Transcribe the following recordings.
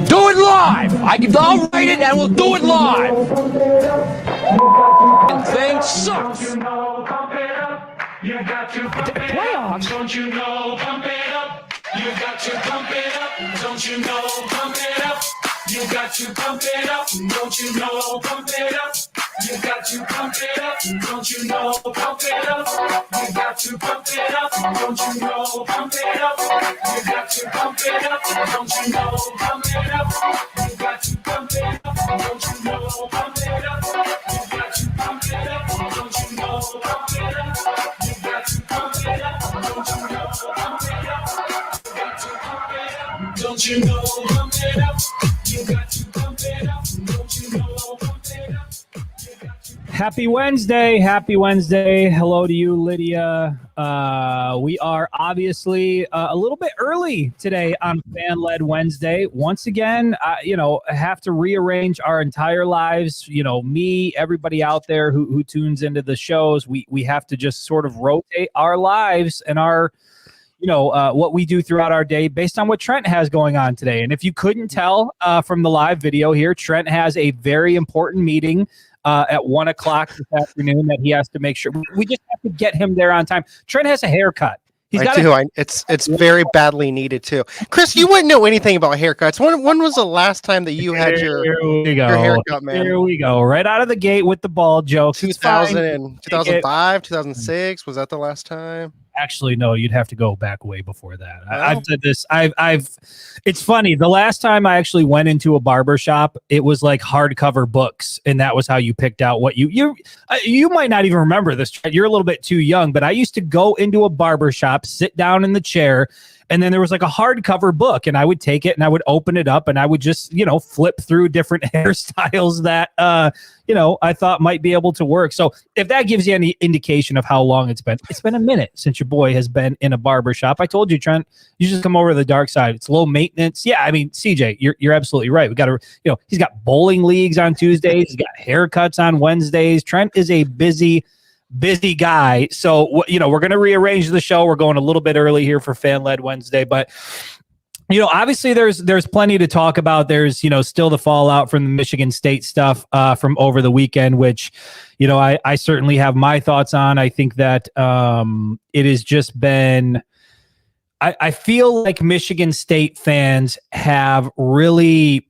Do it live. I'll write it and we'll do it live. And thing sucks. Playoffs. Don't you know? Pump it up. You got to pump it up. Don't you know? Pump it up. You got to pump it up. Don't you know? Pump it up. You got to pump it up. Don't you know? Pump it up. You got to pump it up. Don't you know? Pump it up. You got to pump it up. Don't you know? Pump it up. You got to pump it up. Don't you know? Pump it up. You got to pump it up. Don't you know? Pump it up. You got to pump it up. Don't you know? Pump it up. You got to pump it up. Don't you know? Pump it up. You got to pump it up. Don't you know? Pump it up. Happy Wednesday. Happy Wednesday. Hello to you, Lydia. We are obviously a little bit early today on Fan-Led Wednesday. Once again, have to rearrange our entire lives. Me, everybody out there who tunes into the shows, we have to just sort of rotate our lives and our what we do throughout our day based on what Trent has going on today. And if you couldn't tell from the live video here, Trent has a very important meeting at 1 o'clock this afternoon that he has to make sure. We just have to get him there on time. Trent has a haircut. It's very badly needed too. Chris, you wouldn't know anything about haircuts. When was the last time that you had your haircut, man? Here we go. Right out of the gate with the ball joke. 2005, 2006. Was that the last time? Actually, no, you'd have to go back way before that. I've said this. It's funny. The last time I actually went into a barber shop, it was like hardcover books, and that was how you picked out what you might not even remember this. You're a little bit too young, but I used to go into a barber shop, sit down in the chair, and then there was like a hardcover book, and I would take it and I would open it up and I would just, flip through different hairstyles that, I thought might be able to work. So if that gives you any indication of how long it's been a minute since your boy has been in a barber shop. I told you, Trent, you just come over to the dark side. It's low maintenance. Yeah. I mean, CJ, you're absolutely right. We got to, he's got bowling leagues on Tuesdays. He's got haircuts on Wednesdays. Trent is a busy guy. So, we're going to rearrange the show. We're going a little bit early here for Fan-Led Wednesday, but obviously there's plenty to talk about. There's, still the fallout from the Michigan State stuff from over the weekend, which, I certainly have my thoughts on. I think that it has just been, I feel like Michigan State fans have really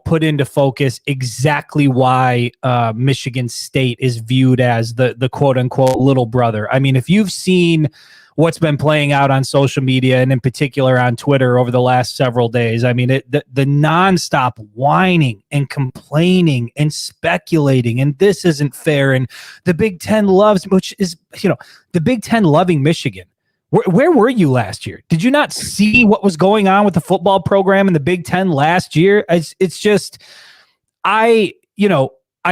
put into focus exactly why Michigan State is viewed as the quote unquote little brother. I mean, if you've seen what's been playing out on social media and in particular on Twitter over the last several days, I mean, the nonstop whining and complaining and speculating, and this isn't fair. And the Big Ten loves, which is, the Big Ten loving Michigan. Where were you last year? Did you not see what was going on with the football program in the Big Ten last year? It's just, I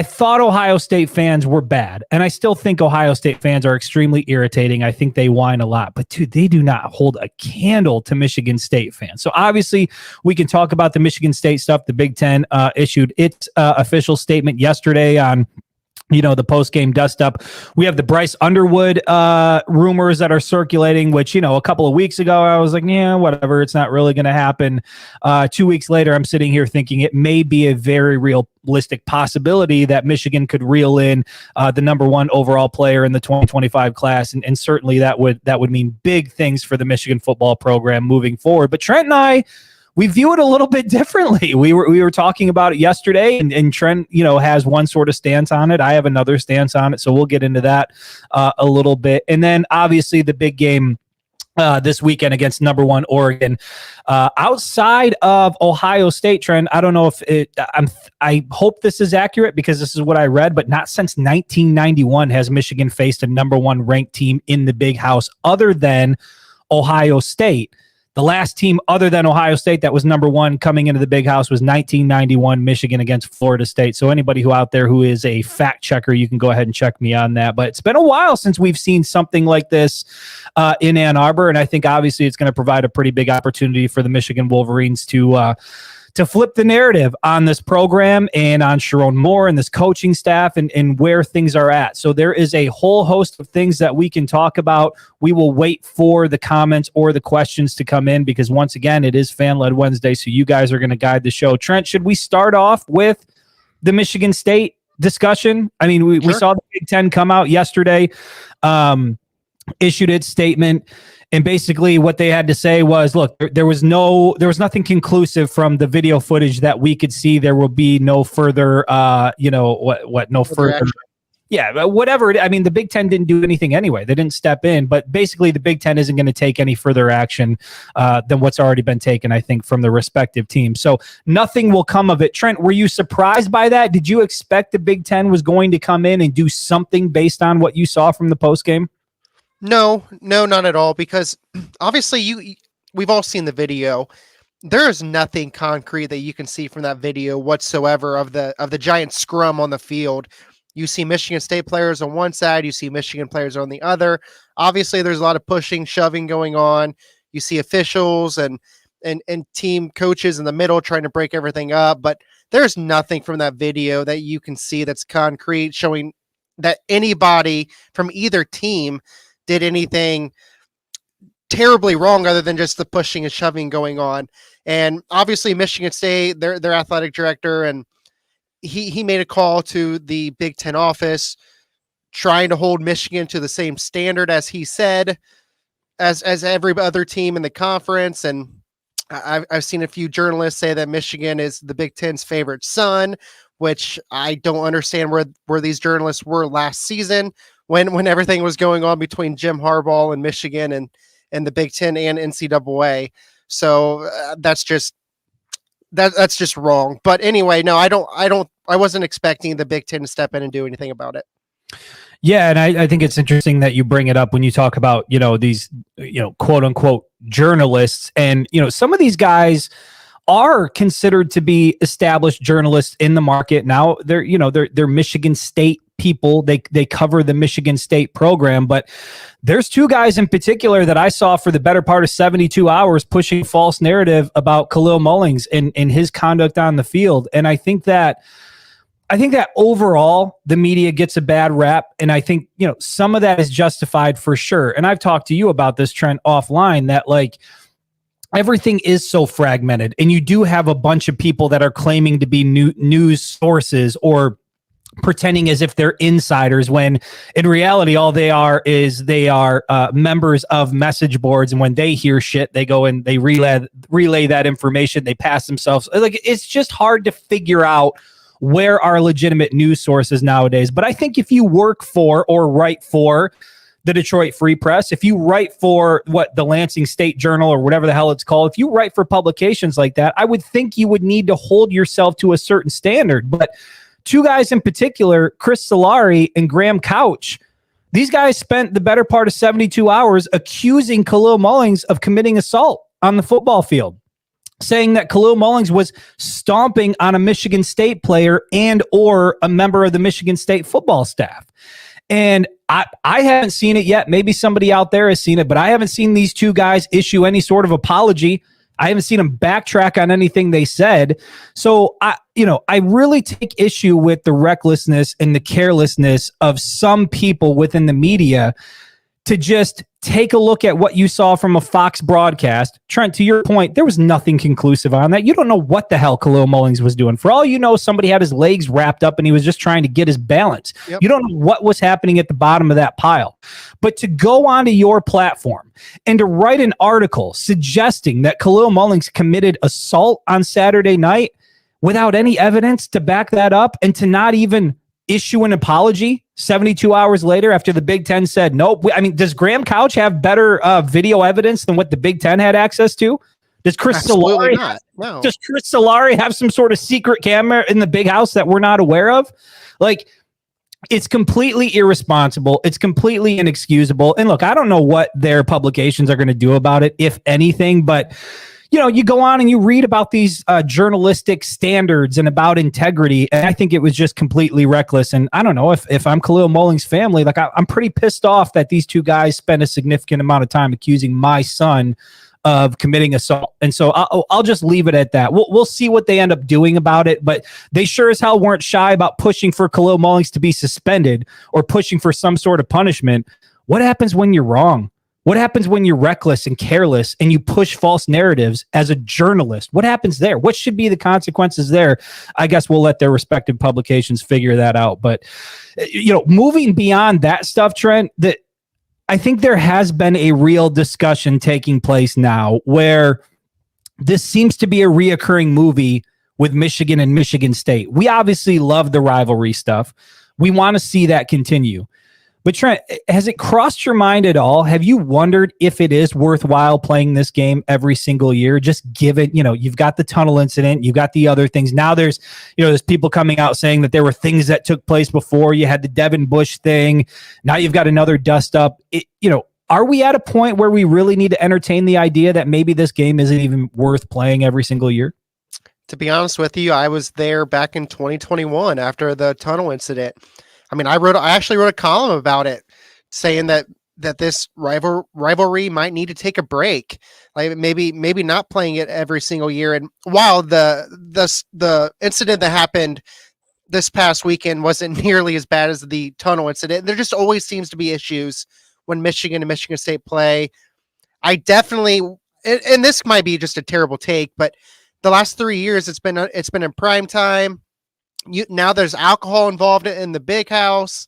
thought Ohio State fans were bad, and I still think Ohio State fans are extremely irritating. I think they whine a lot, but dude, they do not hold a candle to Michigan State fans. So obviously we can talk about the Michigan State stuff. The Big Ten issued its official statement yesterday on the post-game dust-up. We have the Bryce Underwood rumors that are circulating, which, a couple of weeks ago, I was like, yeah, whatever. It's not really going to happen. 2 weeks later, I'm sitting here thinking it may be a very realistic possibility that Michigan could reel in the number one overall player in the 2025 class. And certainly that would mean big things for the Michigan football program moving forward. But Trent and I, we view it a little bit differently. We were talking about it yesterday, and Trent, has one sort of stance on it. I have another stance on it, so we'll get into that a little bit. And then obviously the big game this weekend against number one Oregon. Outside of Ohio State, Trent, I don't know if I hope this is accurate because this is what I read, but not since 1991 has Michigan faced a number one ranked team in the Big House other than Ohio State. The last team other than Ohio State that was number one coming into the Big House was 1991 Michigan against Florida State. So anybody who out there who is a fact checker, you can go ahead and check me on that. But it's been a while since we've seen something like this in Ann Arbor, and I think obviously it's going to provide a pretty big opportunity for the Michigan Wolverines to to flip the narrative on this program and on Sharon Moore and this coaching staff and where things are at. So there is a whole host of things that we can talk about. We will wait for the comments or the questions to come in because once again, it is Fan-Led Wednesday. So you guys are going to guide the show. Trent, should we start off with the Michigan State discussion? I mean, we saw the Big Ten come out yesterday, issued its statement. And basically what they had to say was, look, there was nothing conclusive from the video footage that we could see. There will be no further, no further. Action. Yeah, but whatever. I mean, the Big Ten didn't do anything anyway. They didn't step in, but basically the Big Ten isn't going to take any further action than what's already been taken, I think, from the respective teams. So nothing will come of it. Trent, were you surprised by that? Did you expect the Big Ten was going to come in and do something based on what you saw from the postgame? No, not at all. Because obviously we've all seen the video. There is nothing concrete that you can see from that video whatsoever of the giant scrum on the field. You see Michigan State players on one side, you see Michigan players on the other. Obviously, there's a lot of pushing, shoving going on. You see officials and team coaches in the middle trying to break everything up. But there's nothing from that video that you can see that's concrete showing that anybody from either team did anything terribly wrong other than just the pushing and shoving going on. And obviously Michigan State, their athletic director, and he made a call to the Big Ten office trying to hold Michigan to the same standard as he said, as every other team in the conference. And I've seen a few journalists say that Michigan is the Big Ten's favorite son, which I don't understand where these journalists were last season when everything was going on between Jim Harbaugh and Michigan and the Big Ten and NCAA. So that's just wrong. But anyway, no, I wasn't expecting the Big Ten to step in and do anything about it. Yeah, and I think it's interesting that you bring it up when you talk about, these, quote unquote journalists. And, some of these guys are considered to be established journalists in the market. Now they're Michigan State people. They cover the Michigan State program, but there's two guys in particular that I saw for the better part of 72 hours pushing false narrative about Khalil Mullings and his conduct on the field. And I think that overall the media gets a bad rap. And I think, some of that is justified for sure. And I've talked to you about this, Trent, offline, that everything is so fragmented and you do have a bunch of people that are claiming to be news sources or pretending as if they're insiders when in reality all they are is members of message boards, and when they hear shit they go and they relay that information, they pass themselves. It's just hard to figure out where are legitimate news sources nowadays. But I think if you work for or write for the Detroit Free Press, if you write for the Lansing State Journal or whatever the hell it's called, if you write for publications like that, I would think you would need to hold yourself to a certain standard. But two guys in particular, Chris Solari and Graham Couch, these guys spent the better part of 72 hours accusing Khalil Mullings of committing assault on the football field, saying that Khalil Mullings was stomping on a Michigan State player and or a member of the Michigan State football staff. And I haven't seen it yet. Maybe somebody out there has seen it, but I haven't seen these two guys issue any sort of apology. I haven't seen them backtrack on anything they said. So I really take issue with the recklessness and the carelessness of some people within the media to just take a look at what you saw from a Fox broadcast. Trent, to your point, there was nothing conclusive on that. You don't know what the hell Khalil Mullings was doing. For all you know, somebody had his legs wrapped up and he was just trying to get his balance. Yep. You don't know what was happening at the bottom of that pile. But to go onto your platform and to write an article suggesting that Khalil Mullings committed assault on Saturday night without any evidence to back that up, and to not even issue an apology 72 hours later after the Big Ten said nope. I mean, does Graham Couch have better video evidence than what the Big Ten had access to? Does Chris Solari have some sort of secret camera in the big house that we're not aware of? It's completely irresponsible. It's completely inexcusable. And look, I don't know what their publications are going to do about it, if anything, but you go on and you read about these journalistic standards and about integrity, and I think it was just completely reckless. And I don't know, if I'm Khalil Mullings' family, I'm pretty pissed off that these two guys spent a significant amount of time accusing my son of committing assault. And so I'll just leave it at that. We'll see what they end up doing about it, but they sure as hell weren't shy about pushing for Khalil Mullings to be suspended or pushing for some sort of punishment. What happens when you're wrong? What happens when you're reckless and careless and you push false narratives as a journalist? What happens there? What should be the consequences there? I guess we'll let their respective publications figure that out. But, moving beyond that stuff, Trent, that I think there has been a real discussion taking place now where this seems to be a reoccurring movie with Michigan and Michigan State. We obviously love the rivalry stuff. We want to see that continue. But Trent, has it crossed your mind at all? Have you wondered if it is worthwhile playing this game every single year? Just given, you've got the tunnel incident, you've got the other things. Now there's people coming out saying that there were things that took place before. You had the Devin Bush thing. Now you've got another dust up. Are we at a point where we really need to entertain the idea that maybe this game isn't even worth playing every single year? To be honest with you, I was there back in 2021 after the tunnel incident. I mean, I actually wrote a column about it, saying that this rivalry might need to take a break, like maybe not playing it every single year. And while the incident that happened this past weekend wasn't nearly as bad as the tunnel incident, there just always seems to be issues when Michigan and Michigan State play. I definitely, and this might be just a terrible take, but the last 3 years it's been in prime time. Now there's alcohol involved in the big house.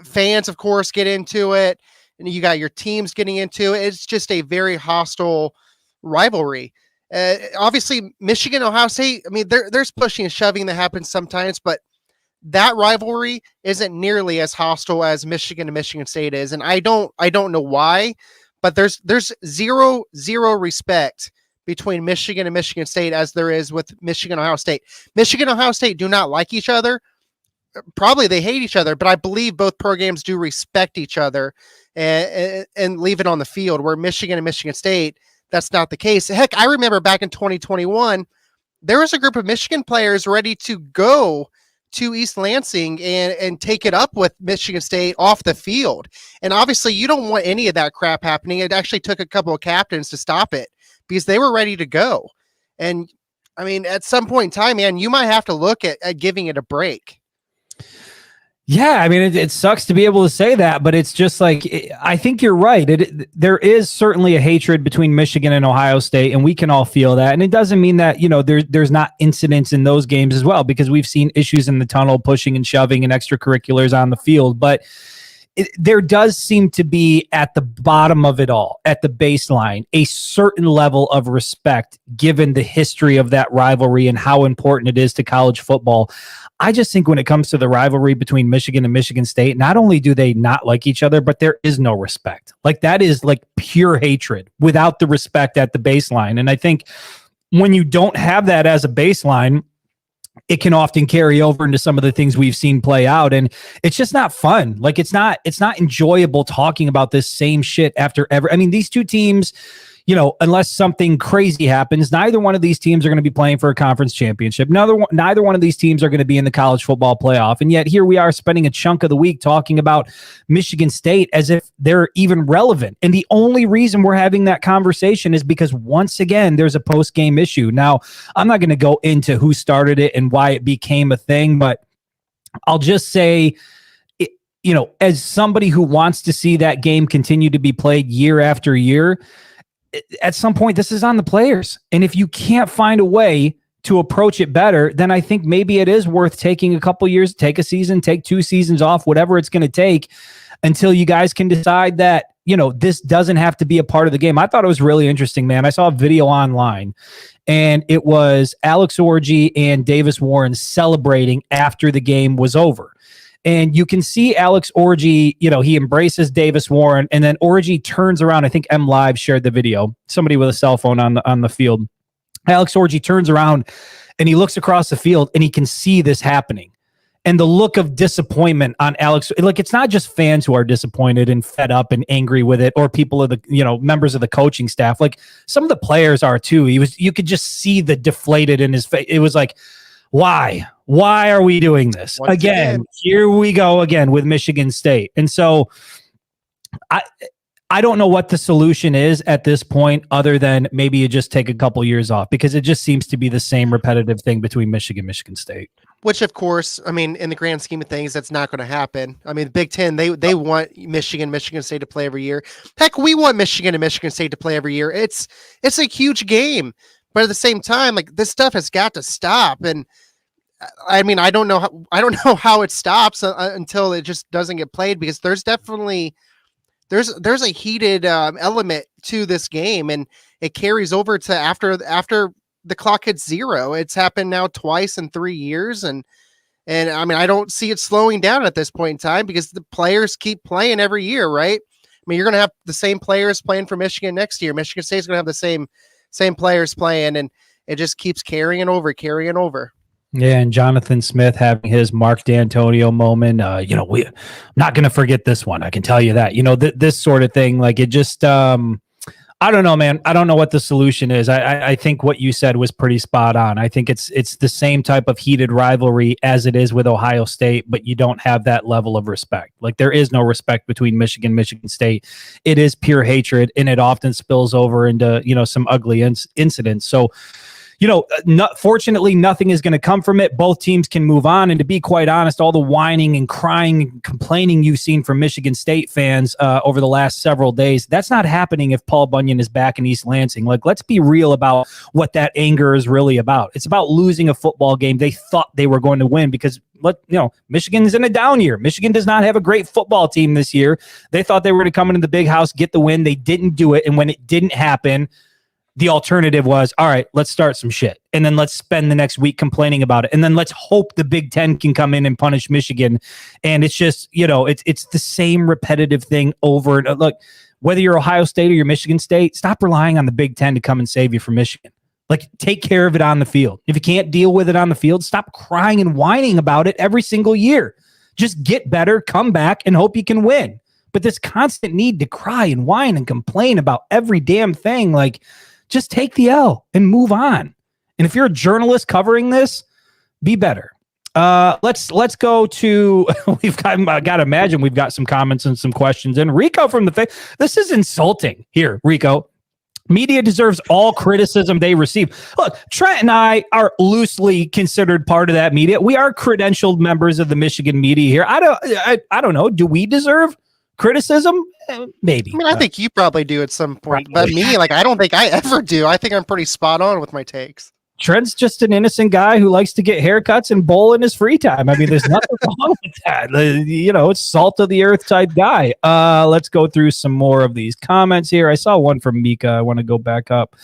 Fans, of course, get into it, and you got your teams getting into it. It's just a very hostile rivalry. Obviously, Michigan, Ohio State. I mean, there's pushing and shoving that happens sometimes, but that rivalry isn't nearly as hostile as Michigan and Michigan State is, and I don't know why, but there's zero respect between Michigan and Michigan State as there is with Michigan Ohio State. Michigan and Ohio State do not like each other. Probably they hate each other, but I believe both programs do respect each other and leave it on the field, where Michigan and Michigan State, that's not the case. Heck, I remember back in 2021, there was a group of Michigan players ready to go to East Lansing and take it up with Michigan State off the field. And obviously you don't want any of that crap happening. It actually took a couple of captains to stop it, because they were ready to go. And I mean, at some point in time, man, you might have to look at giving it a break. Yeah, I mean, it sucks to be able to say that, but it's just like, I think you're right. There is certainly a hatred between Michigan and Ohio State, and we can all feel that. And it doesn't mean that, there's not incidents in those games as well, because we've seen issues in the tunnel, pushing and shoving and extracurriculars on the field. But there does seem to be, at the bottom of it all, at the baseline, a certain level of respect given the history of that rivalry and how important it is to college football. I just think when it comes to the rivalry between Michigan and Michigan State, not only do they not like each other, but there is no respect. Like, that is like pure hatred without the respect at the baseline. And I think when you don't have that as a baseline, it can often carry over into some of the things we've seen play out. And it's just not fun. Like, it's not enjoyable talking about this same shit after I mean, these two teams, unless something crazy happens, neither one of these teams are going to be playing for a conference championship. Neither one of these teams are going to be in the college football playoff. And yet here we are spending a chunk of the week talking about Michigan State as if they're even relevant. And the only reason we're having that conversation is because, once again, there's a post-game issue. Now, I'm not going to go into who started it and why it became a thing, but I'll just say, as somebody who wants to see that game continue to be played year after year, at some point, this is on the players. And if you can't find a way to approach it better, then I think maybe it is worth taking a couple years, take a season, take 2 seasons off, whatever it's going to take, until you guys can decide that, this doesn't have to be a part of the game. I thought it was really interesting, man. I saw a video online, and it was Alex Orji and Davis Warren celebrating after the game was over. And you can see Alex Orji, he embraces Davis Warren, and then Orji turns around. I think M Live shared the video. Somebody with a cell phone on the field. Alex Orji turns around, and he looks across the field, and he can see this happening. And the look of disappointment on Alex, like, it's not just fans who are disappointed and fed up and angry with it, or people of the, members of the coaching staff. Like, some of the players are too. You could just see the deflated in his face. It was like, why are we doing this again? Here we go again with Michigan State. And so I don't know what the solution is at this point, other than maybe you just take a couple years off, because it just seems to be the same repetitive thing between Michigan State. Which, of course, I mean, in the grand scheme of things, that's not going to happen. I mean, the Big Ten, they want Michigan State to play every year. Heck, we want Michigan and Michigan State to play every year. It's a huge game, but at the same time, like, this stuff has got to stop. And I mean, I don't know how it stops until it just doesn't get played, because there's definitely there's a heated element to this game, and it carries over to after the clock hits zero. It's happened now twice in 3 years, and I mean, I don't see it slowing down at this point in time, because the players keep playing every year, right? I mean, you're going to have the same players playing for Michigan next year. Michigan State's going to have the same players playing, and it just keeps carrying over. Yeah, and Jonathan Smith having his Mark D'Antonio moment. I'm not going to forget this one. I can tell you that. This sort of thing, like, it just, I don't know, man. I don't know what the solution is. I think what you said was pretty spot on. I think it's the same type of heated rivalry as it is with Ohio State, but you don't have that level of respect. Like, there is no respect between Michigan State. It is pure hatred, and it often spills over into, some ugly incidents. So, fortunately, nothing is going to come from it. Both teams can move on. And to be quite honest, all the whining and crying and complaining you've seen from Michigan State fans over the last several days, that's not happening if Paul Bunyan is back in East Lansing. Like, let's be real about what that anger is really about. It's about losing a football game they thought they were going to win, because Michigan's in a down year. Michigan does not have a great football team this year. They thought they were going to come into the big house, get the win. They didn't do it. And when it didn't happen, the alternative was, all right, let's start some shit. And then let's spend the next week complaining about it. And then let's hope the Big Ten can come in and punish Michigan. And it's just, it's the same repetitive thing over. And look, whether you're Ohio State or you're Michigan State, stop relying on the Big Ten to come and save you from Michigan. Like, take care of it on the field. If you can't deal with it on the field, stop crying and whining about it every single year. Just get better, come back, and hope you can win. But this constant need to cry and whine and complain about every damn thing, like, just take the L and move on. And if you're a journalist covering this, be better. Let's go to, I got to imagine we've got some comments and some questions. And Rico from the this is insulting here, Rico. Media deserves all criticism they receive. Look, Trent and I are loosely considered part of that media. We are credentialed members of the Michigan media here. I don't know. Do we deserve criticism? Maybe. I mean, I think you probably do at some point, but me, like, I don't think I ever do. I think I'm pretty spot on with my takes. Trent's just an innocent guy who likes to get haircuts and bowl in his free time. I mean, there's nothing wrong with that. It's salt of the earth type guy. Let's go through some more of these comments here. I saw one from Mika. I want to go back up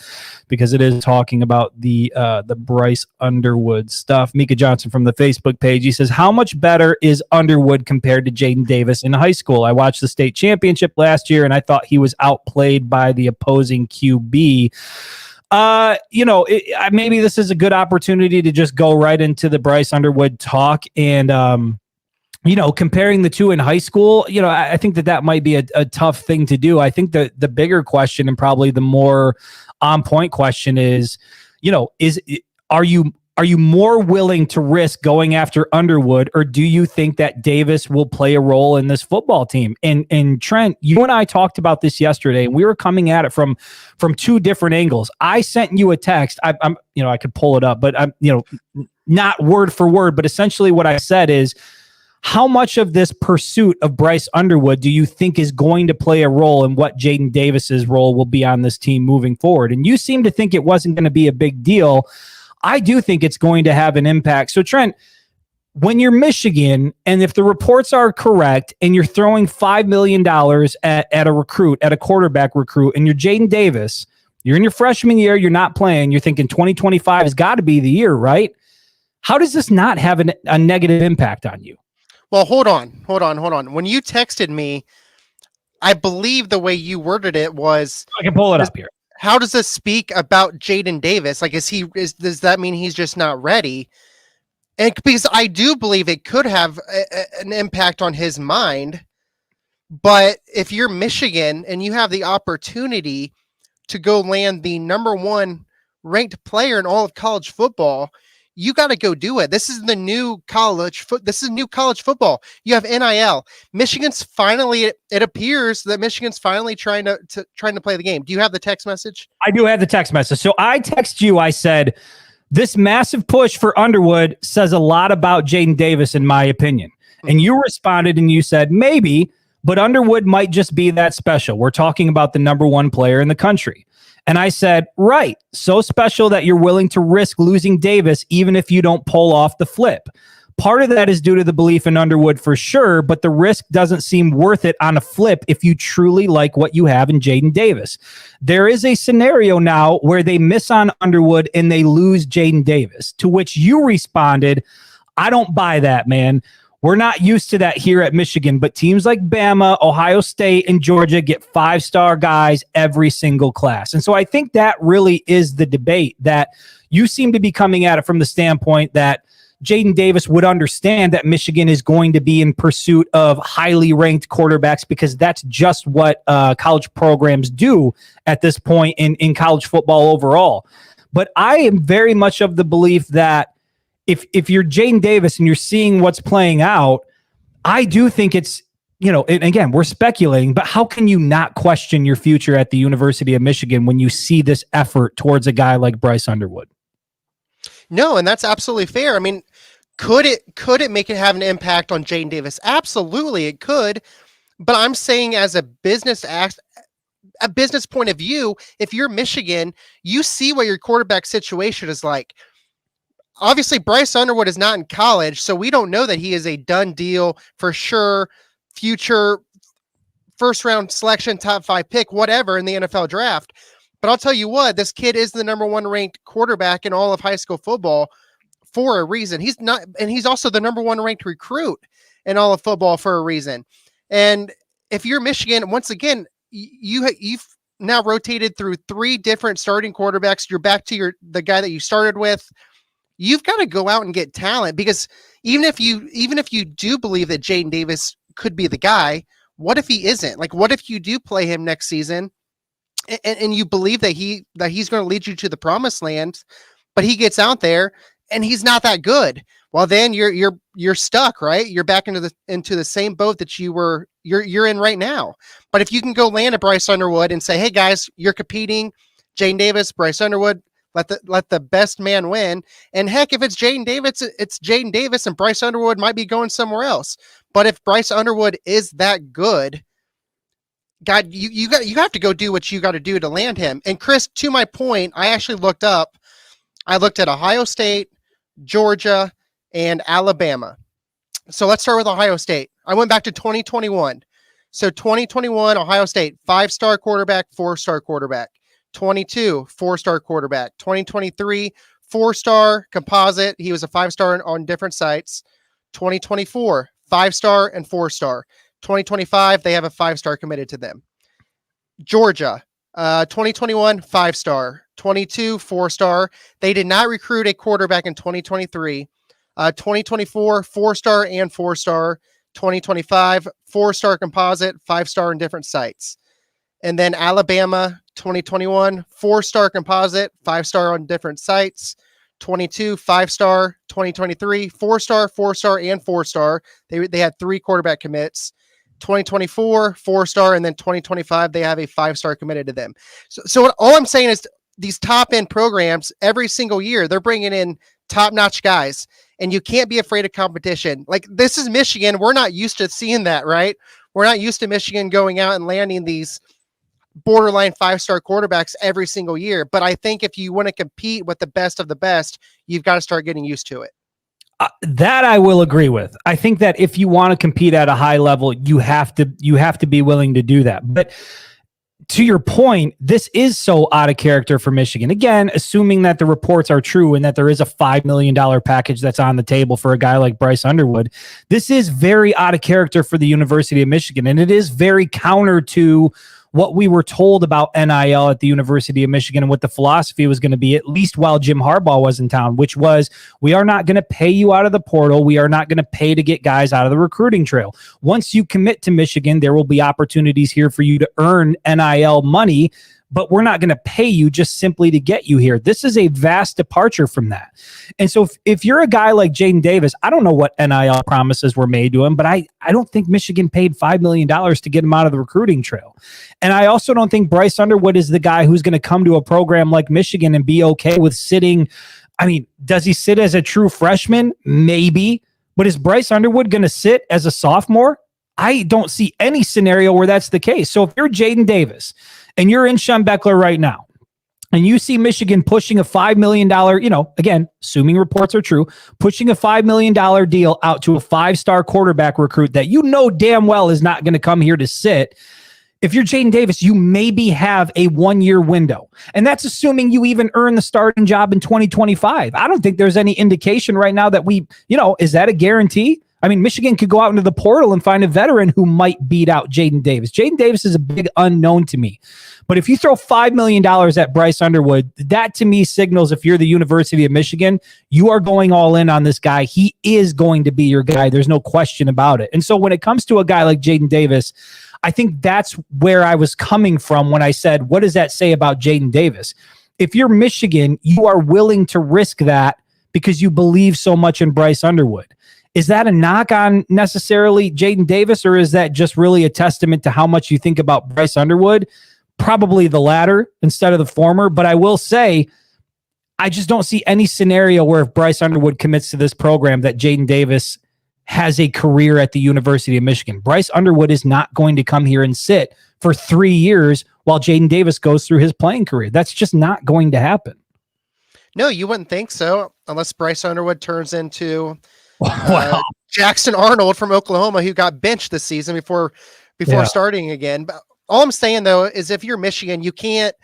because it is talking about the Bryce Underwood stuff. Mika Johnson from the Facebook page. He says, how much better is Underwood compared to Jaden Davis in high school? I watched the state championship last year and I thought he was outplayed by the opposing QB. Maybe this is a good opportunity to just go right into the Bryce Underwood talk and, comparing the two in high school, I think that might be a tough thing to do. I think the bigger question and probably the more on point question is, are you more willing to risk going after Underwood, or do you think that Davis will play a role in this football team? And Trent, you and I talked about this yesterday, and we were coming at it from two different angles. I sent you a text. I could pull it up, but I'm, not word for word, but essentially what I said is, how much of this pursuit of Bryce Underwood do you think is going to play a role in what Jaden Davis's role will be on this team moving forward? And you seem to think it wasn't going to be a big deal. I do think it's going to have an impact. So, Trent, when you're Michigan, and if the reports are correct, and you're throwing $5 million at a recruit, at a quarterback recruit, and you're Jaden Davis, you're in your freshman year, you're not playing, you're thinking 2025 has got to be the year, right? How does this not have a negative impact on you? Well, hold on. When you texted me, I believe the way you worded it was, I can pull it up here. How does this speak about Jaden Davis? Like, does that mean he's just not ready? And because I do believe it could have an impact on his mind. But if you're Michigan and you have the opportunity to go land the number one ranked player in all of college football, you got to go do it. This is the new this is new college football. You have NIL. Michigan's finally, it appears that Michigan's finally trying to play the game. Do you have the text message? I do have the text message. So I text you, I said, this massive push for Underwood says a lot about Jaden Davis, in my opinion. And you responded and you said, maybe, but Underwood might just be that special. We're talking about the number one player in the country. And I said, right, so special that you're willing to risk losing Davis even if you don't pull off the flip. Part of that is due to the belief in Underwood for sure, but the risk doesn't seem worth it on a flip if you truly like what you have in Jaden Davis. There is a scenario now where they miss on Underwood and they lose Jaden Davis, to which you responded, I don't buy that, man. We're not used to that here at Michigan, but teams like Bama, Ohio State, and Georgia get 5-star guys every single class. And so I think that really is the debate, that you seem to be coming at it from the standpoint that Jaden Davis would understand that Michigan is going to be in pursuit of highly ranked quarterbacks because that's just what college programs do at this point in college football overall. But I am very much of the belief that if you're Jaden Davis and you're seeing what's playing out, I do think it's, and again, we're speculating, but how can you not question your future at the University of Michigan when you see this effort towards a guy like Bryce Underwood? No, and that's absolutely fair. I mean, could it make it have an impact on Jaden Davis? Absolutely, it could. But I'm saying as a business point of view, if you're Michigan, you see what your quarterback situation is like. Obviously, Bryce Underwood is not in college, so we don't know that he is a done deal for sure, future first-round selection, top 5 pick, whatever in the NFL draft. But I'll tell you what, this kid is the number 1 ranked quarterback in all of high school football for a reason. He's not, and he's also the number 1 ranked recruit in all of football for a reason. And if you're Michigan, once again, you've now rotated through 3 different starting quarterbacks. You're back to the guy that you started with. You've got to go out and get talent, because even if you do believe that Jaden Davis could be the guy, what if he isn't? Like, what if you do play him next season and you believe that he's going to lead you to the promised land, but he gets out there and he's not that good? Well, then you're stuck, right? You're back into the same boat that you're in right now. But if you can go land a Bryce Underwood and say, hey guys, you're competing, Jaden Davis, Bryce Underwood, let the best man win. And heck, if it's Jaden Davis, it's Jaden Davis, and Bryce Underwood might be going somewhere else. But if Bryce Underwood is that good, God, you have to go do what you got to do to land him. And Chris, to my point, I actually looked at Ohio State, Georgia, and Alabama. So let's start with Ohio State. I went back to 2021. So 2021, Ohio State, 5-star quarterback, 4-star quarterback. 22, 4-star quarterback. 2023, 4-star composite. He was a 5-star on different sites. 2024, 5-star and 4-star. 2025, they have a 5-star committed to them. Georgia, 2021, 5-star. 22, 4-star. They did not recruit a quarterback in 2023. 2024, 4-star and 4-star. 2025, 4-star composite, 5-star in different sites. And then Alabama, 2021, 4-star composite, 5-star on different sites. 22, 5-star. 2023, 4-star, 4-star, and 4-star. They had 3 quarterback commits. 2024, 4-star, and then 2025, they have a 5-star committed to them. So all I'm saying is these top-end programs, every single year, they're bringing in top-notch guys, and you can't be afraid of competition. Like, this is Michigan. We're not used to seeing that, right? We're not used to Michigan going out and landing these borderline 5-star quarterbacks every single year. But I think if you want to compete with the best of the best, you've got to start getting used to it. That I will agree with. I think that if you want to compete at a high level, you have to be willing to do that. But to your point, this is so out of character for Michigan. Again, assuming that the reports are true and that there is a $5 million package that's on the table for a guy like Bryce Underwood, this is very out of character for the University of Michigan. And it is very counter to what we were told about NIL at the University of Michigan and what the philosophy was going to be, at least while Jim Harbaugh was in town, which was, we are not going to pay you out of the portal. We are not going to pay to get guys out of the recruiting trail. Once you commit to Michigan, there will be opportunities here for you to earn NIL money but we're not going to pay you just simply to get you here. This is a vast departure from that. And so if you're a guy like Jaden Davis, I don't know what NIL promises were made to him, but I don't think Michigan paid $5 million to get him out of the recruiting trail. And I also don't think Bryce Underwood is the guy who's going to come to a program like Michigan and be okay with sitting. I mean, does he sit as a true freshman? Maybe. But is Bryce Underwood going to sit as a sophomore? I don't see any scenario where that's the case. So if you're Jaden Davis and you're in Schembechler right now, and you see Michigan pushing a $5 million, again, assuming reports are true, pushing a $5 million deal out to a 5-star quarterback recruit that you know damn well is not going to come here to sit. If you're Jaden Davis, you maybe have a 1-year window. And that's assuming you even earn the starting job in 2025. I don't think there's any indication right now that is that a guarantee? I mean, Michigan could go out into the portal and find a veteran who might beat out Jaden Davis. Jaden Davis is a big unknown to me. But if you throw $5 million at Bryce Underwood, that to me signals if you're the University of Michigan, you are going all in on this guy. He is going to be your guy. There's no question about it. And so when it comes to a guy like Jaden Davis, I think that's where I was coming from when I said, what does that say about Jaden Davis? If you're Michigan, you are willing to risk that because you believe so much in Bryce Underwood. Is that a knock on necessarily Jaden Davis, or is that just really a testament to how much you think about Bryce Underwood? Probably the latter instead of the former. But I will say, I just don't see any scenario where if Bryce Underwood commits to this program that Jaden Davis has a career at the University of Michigan. Bryce Underwood is not going to come here and sit for 3 years while Jaden Davis goes through his playing career. That's just not going to happen. No, you wouldn't think so, unless Bryce Underwood turns into Wow. Jackson Arnold from Oklahoma, who got benched this season before starting again. But all I'm saying though is, if you're Michigan, you can't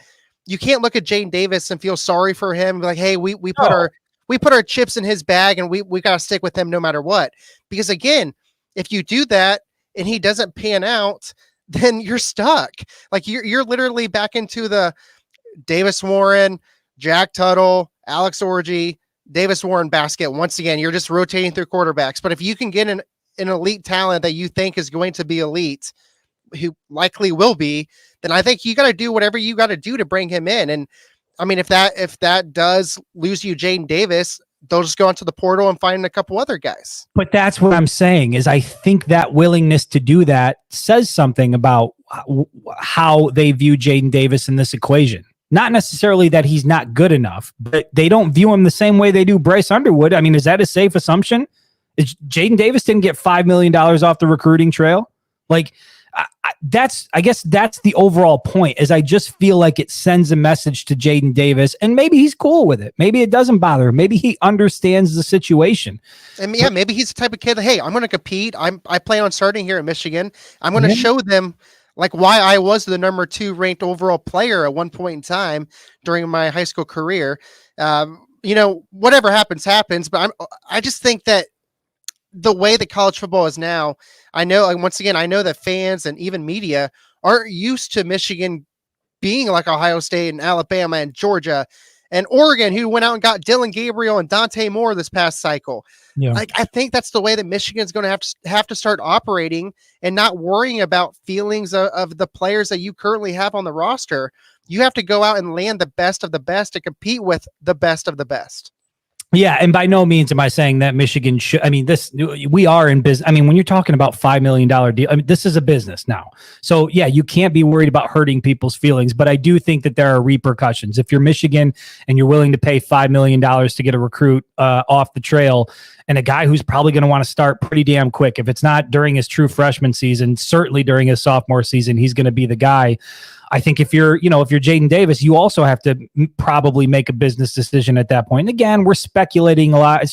look at Jaden Davis and feel sorry for him. Like, hey, we put our chips in his bag and we got to stick with him no matter what. Because again, if you do that and he doesn't pan out, then you're stuck. Like you're literally back into the Davis Warren, Jack Tuttle, Alex Orji, Davis Warren basket. Once again, you're just rotating through quarterbacks. But if you can get an elite talent that you think is going to be elite, who likely will be, then I think you got to do whatever you got to do to bring him in. And I mean, if that does lose you Jaden Davis, they'll just go into the portal and find a couple other guys. But that's what I'm saying is I think that willingness to do that says something about how they view Jaden Davis in this equation. Not necessarily that he's not good enough, but they don't view him the same way they do Bryce Underwood. I mean, is that a safe assumption? Jaden Davis didn't get $5 million off the recruiting trail. Like, I guess that's the overall point, is I just feel like it sends a message to Jaden Davis, and maybe he's cool with it. Maybe it doesn't bother him. Maybe he understands the situation. And yeah, maybe he's the type of kid that, hey, I'm going to compete. I plan on starting here in Michigan. I'm going to show them like why I was the number 2 ranked overall player at one point in time during my high school career. Whatever happens. But I just think that the way that college football is now, I know that fans and even media aren't used to Michigan being like Ohio State and Alabama and Georgia and Oregon, who went out and got Dylan Gabriel and Dante Moore this past cycle. Yeah. Like, I think that's the way that Michigan's going to have to start operating, and not worrying about feelings of the players that you currently have on the roster. You have to go out and land the best of the best to compete with the best of the best. Yeah, and by no means am I saying that Michigan should. I mean, we are in business. I mean, when you're talking about $5 million deal, I mean, this is a business now. So yeah, you can't be worried about hurting people's feelings. But I do think that there are repercussions. If you're Michigan and you're willing to pay $5 million to get a recruit off the trail, and a guy who's probably going to want to start pretty damn quick, if it's not during his true freshman season, certainly during his sophomore season, he's going to be the guy. I think if you're Jaden Davis, you also have to probably make a business decision at that point. And again, we're speculating a lot.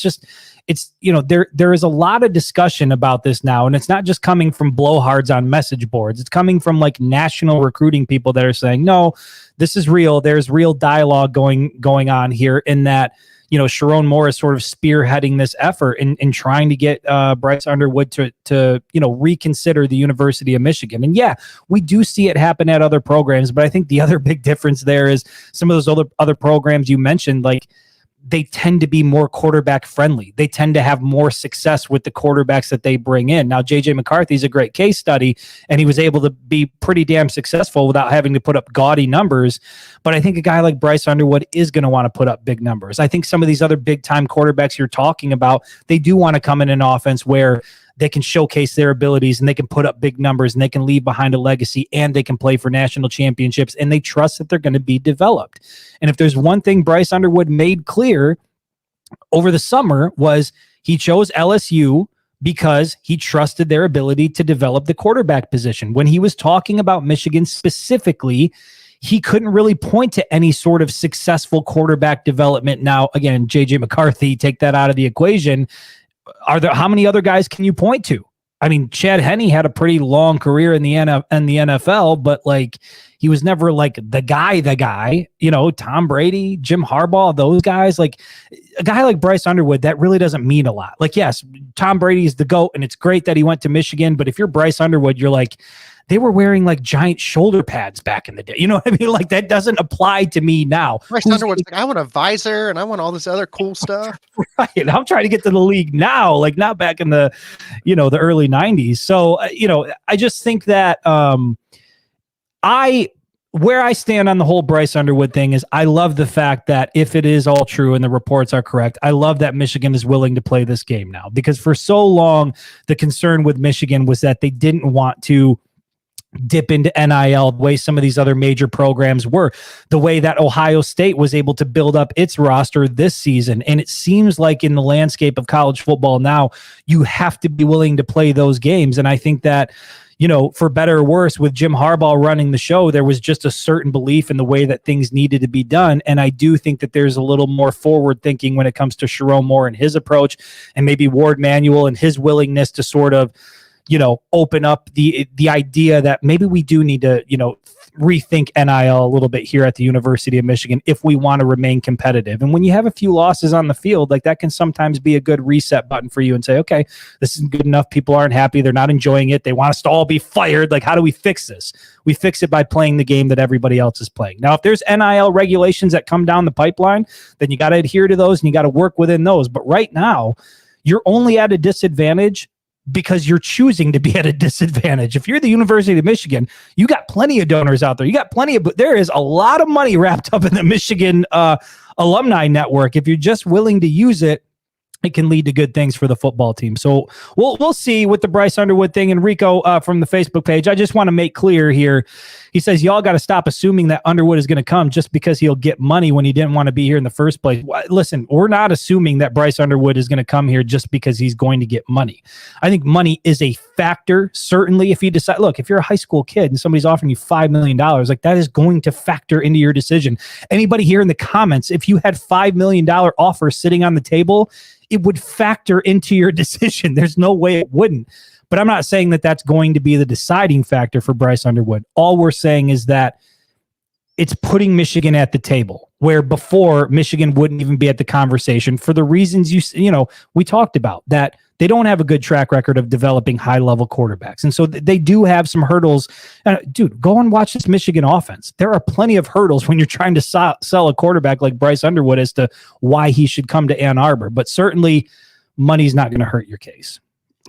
There is a lot of discussion about this now, and it's not just coming from blowhards on message boards. It's coming from like national recruiting people that are saying, no, this is real. There's real dialogue going on here, in that, Sharon Moore is sort of spearheading this effort in trying to get Bryce Underwood to reconsider the University of Michigan. And yeah, we do see it happen at other programs, but I think the other big difference there is some of those other programs you mentioned, like they tend to be more quarterback friendly. They tend to have more success with the quarterbacks that they bring in. Now, JJ McCarthy is a great case study, and he was able to be pretty damn successful without having to put up gaudy numbers. But I think a guy like Bryce Underwood is going to want to put up big numbers. I think some of these other big time quarterbacks you're talking about, they do want to come in an offense where they can showcase their abilities and they can put up big numbers and they can leave behind a legacy and they can play for national championships and they trust that they're going to be developed. And if there's one thing Bryce Underwood made clear over the summer was he chose LSU because he trusted their ability to develop the quarterback position. When he was talking about Michigan specifically, he couldn't really point to any sort of successful quarterback development. Now, again, JJ McCarthy, take that out of the equation. How many other guys can you point to? I mean, Chad Henne had a pretty long career in the NFL, but like he was never like the guy, you know, Tom Brady, Jim Harbaugh, those guys. Like a guy like Bryce Underwood, that really doesn't mean a lot. Like, yes, Tom Brady is the GOAT and it's great that he went to Michigan, but if you're Bryce Underwood, you're like, they were wearing like giant shoulder pads back in the day. You know what I mean? Like that doesn't apply to me now. Bryce Underwood's like, I want a visor and I want all this other cool stuff. Right. I'm trying to get to the league now, like not back in the, you know, the early 90s. So, you know, I just think that where I stand on the whole Bryce Underwood thing is I love the fact that if it is all true and the reports are correct, I love that Michigan is willing to play this game now, because for so long, the concern with Michigan was that they didn't want to dip into NIL the way some of these other major programs were, the way that Ohio State was able to build up its roster this season. And it seems like in the landscape of college football now, you have to be willing to play those games. And I think that, you know, for better or worse, with Jim Harbaugh running the show, there was just a certain belief in the way that things needed to be done. And I do think that there's a little more forward thinking when it comes to Sharon Moore and his approach, and maybe Ward Manuel and his willingness to sort of, you know, open up the idea that maybe we do need to, you know, rethink NIL a little bit here at the University of Michigan if we want to remain competitive. And when you have a few losses on the field, like that can sometimes be a good reset button for you and say, okay, this isn't good enough. People aren't happy. They're not enjoying it. They want us to all be fired. Like, how do we fix this? We fix it by playing the game that everybody else is playing. Now, if there's NIL regulations that come down the pipeline, then you got to adhere to those and you got to work within those. But right now, you're only at a disadvantage because you're choosing to be at a disadvantage. If you're the University of Michigan, you got plenty of donors out there. You got plenty of, but there is a lot of money wrapped up in the Michigan alumni network. If you're just willing to use it, it can lead to good things for the football team. So we'll see with the Bryce Underwood thing. And Rico from the Facebook page, I just want to make clear here. He says, y'all got to stop assuming that Underwood is going to come just because he'll get money when he didn't want to be here in the first place. Listen, we're not assuming that Bryce Underwood is going to come here just because he's going to get money. I think money is a factor. Certainly, if you decide, look, if you're a high school kid and somebody's offering you $5 million, like that is going to factor into your decision. Anybody here in the comments, if you had $5 million offer sitting on the table, it would factor into your decision. There's no way it wouldn't. But I'm not saying that that's going to be the deciding factor for Bryce Underwood. All we're saying is that it's putting Michigan at the table, where before Michigan wouldn't even be at the conversation for the reasons we talked about, that they don't have a good track record of developing high-level quarterbacks. And so they do have some hurdles. Dude, go and watch this Michigan offense. There are plenty of hurdles when you're trying to sell a quarterback like Bryce Underwood as to why he should come to Ann Arbor. But certainly money's not going to hurt your case.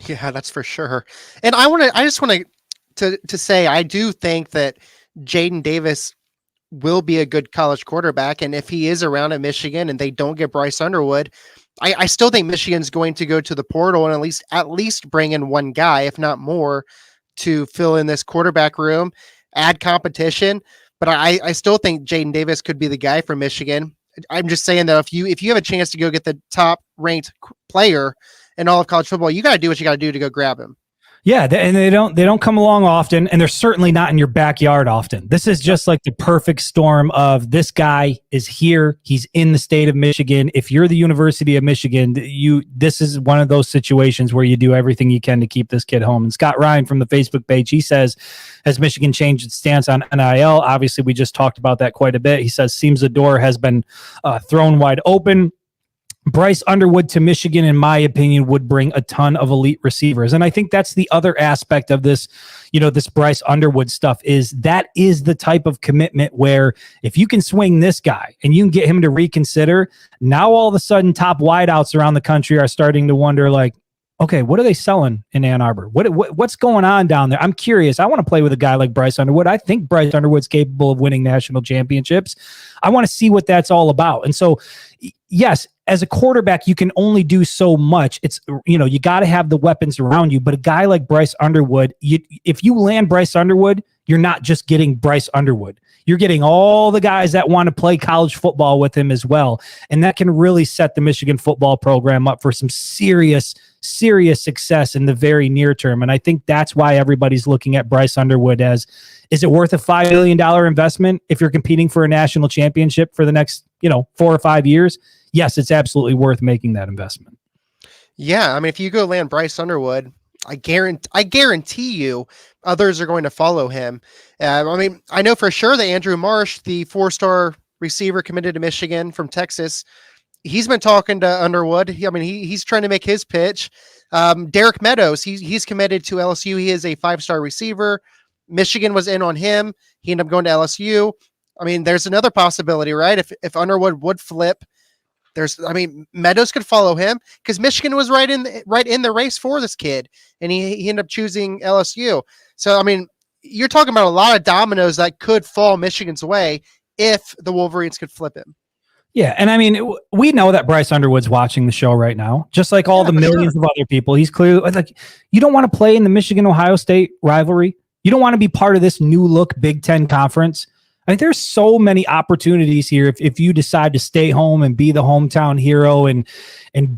Yeah, that's for sure. And I just want to say, I do think that Jaden Davis will be a good college quarterback. And if he is around at Michigan and they don't get Bryce Underwood, I still think Michigan's going to go to the portal and at least bring in one guy, if not more, to fill in this quarterback room, add competition. But I still think Jaden Davis could be the guy for Michigan. I'm just saying that if you have a chance to go get the top ranked player in all of college football, you got to do what you got to do to go grab him. Yeah, and they don't come along often, and they're certainly not in your backyard often. This is just like the perfect storm of this guy is here. He's in the state of Michigan. If you're the University of Michigan, this is one of those situations where you do everything you can to keep this kid home. And Scott Ryan from the Facebook page, he says, has Michigan changed its stance on NIL? Obviously, we just talked about that quite a bit. He says, seems the door has been thrown wide open. Bryce Underwood to Michigan, in my opinion, would bring a ton of elite receivers. And I think that's the other aspect of this, this Bryce Underwood stuff is the type of commitment where if you can swing this guy and you can get him to reconsider, now all of a sudden top wideouts around the country are starting to wonder, like, okay, what are they selling in Ann Arbor? What's going on down there? I'm curious. I want to play with a guy like Bryce Underwood. I think Bryce Underwood's capable of winning national championships. I want to see what that's all about. And so, yes, as a quarterback, you can only do so much. It's, you got to have the weapons around you. But a guy like Bryce Underwood, if you land Bryce Underwood, you're not just getting Bryce Underwood. You're getting all the guys that want to play college football with him as well. And that can really set the Michigan football program up for some serious success in the very near term. And I think that's why everybody's looking at Bryce Underwood as, is it worth a $5 million investment if you're competing for a national championship for the next, 4 or 5 years? Yes, it's absolutely worth making that investment. Yeah. I mean, if you go land Bryce Underwood, I guarantee you others are going to follow him. I know for sure that Andrew Marsh, the 4-star receiver committed to Michigan from Texas, he's been talking to Underwood. He's trying to make his pitch. Derek Meadows, he's committed to LSU. He is a 5-star receiver. Michigan was in on him. He ended up going to LSU. There's another possibility, right? If Underwood would flip, Meadows could follow him because Michigan was right in the race for this kid, and he ended up choosing LSU. So, you're talking about a lot of dominoes that could fall Michigan's way if the Wolverines could flip him. Yeah, and we know that Bryce Underwood's watching the show right now, just like all the millions of other people. He's clearly like, you don't want to play in the Michigan-Ohio State rivalry. You don't want to be part of this new look Big Ten conference. There's so many opportunities here if you decide to stay home and be the hometown hero and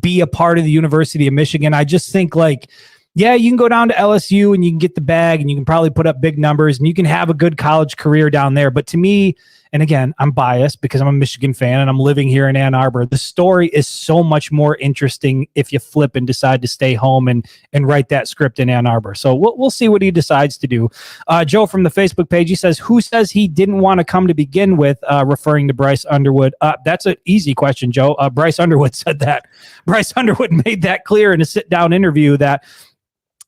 be a part of the University of Michigan. I just think, like, yeah, you can go down to LSU and you can get the bag and you can probably put up big numbers and you can have a good college career down there. But to me, and again, I'm biased because I'm a Michigan fan and I'm living here in Ann Arbor, the story is so much more interesting if you flip and decide to stay home and write that script in Ann Arbor. So we'll see what he decides to do. Joe from the Facebook page, he says, who says he didn't want to come to begin with, referring to Bryce Underwood? That's an easy question, Joe. Bryce Underwood said that. Bryce Underwood made that clear in a sit-down interview that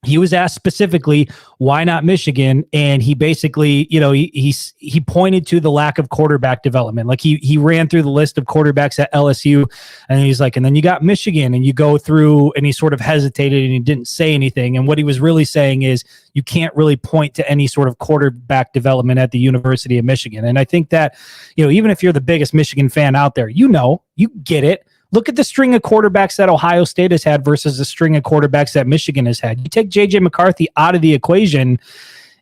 he was asked specifically, why not Michigan? And he basically, he pointed to the lack of quarterback development. Like he ran through the list of quarterbacks at LSU and he's like, and then you got Michigan, and you go through, and he sort of hesitated and he didn't say anything. And what he was really saying is you can't really point to any sort of quarterback development at the University of Michigan. And I think that, even if you're the biggest Michigan fan out there, you get it. Look at the string of quarterbacks that Ohio State has had versus the string of quarterbacks that Michigan has had. You take J.J. McCarthy out of the equation,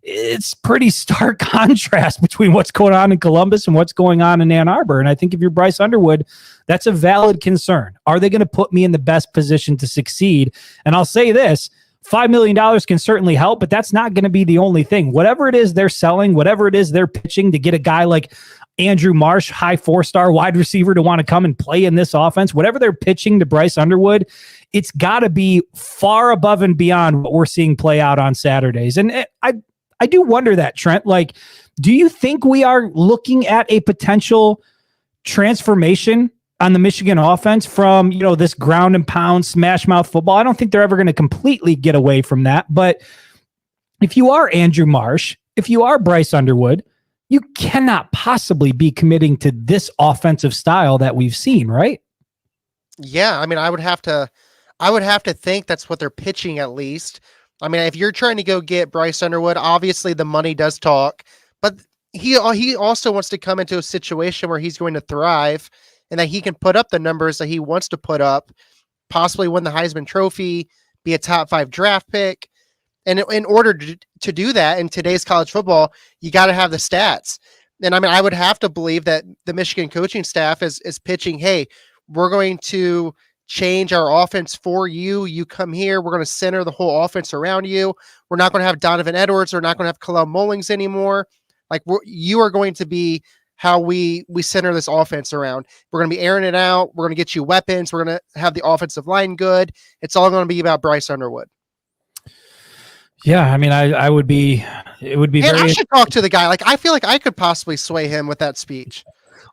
it's pretty stark contrast between what's going on in Columbus and what's going on in Ann Arbor. And I think if you're Bryce Underwood, that's a valid concern. Are they going to put me in the best position to succeed? And I'll say this, $5 million can certainly help, but that's not going to be the only thing. Whatever it is they're selling, whatever it is they're pitching to get a guy like Andrew Marsh, high 4-star wide receiver, to want to come and play in this offense, whatever they're pitching to Bryce Underwood, it's got to be far above and beyond what we're seeing play out on Saturdays. And I do wonder that, Trent, like, do you think we are looking at a potential transformation on the Michigan offense from, this ground and pound smash mouth football? I don't think they're ever going to completely get away from that. But if you are Andrew Marsh, if you are Bryce Underwood, you cannot possibly be committing to this offensive style that we've seen, right? Yeah, I would have to think that's what they're pitching at least. If you're trying to go get Bryce Underwood, obviously the money does talk, but he also wants to come into a situation where he's going to thrive and that he can put up the numbers that he wants to put up, possibly win the Heisman Trophy, be a top 5 draft pick. And in order to do that in today's college football, you got to have the stats. And I would have to believe that the Michigan coaching staff is pitching, hey, we're going to change our offense for you. You come here. We're going to center the whole offense around you. We're not going to have Donovan Edwards. We're not going to have Kalel Mullings anymore. Like, you are going to be how we center this offense around. We're going to be airing it out. We're going to get you weapons. We're going to have the offensive line good. It's all going to be about Bryce Underwood. Yeah, it would be And I should talk to the guy. Like, I feel like I could possibly sway him with that speech.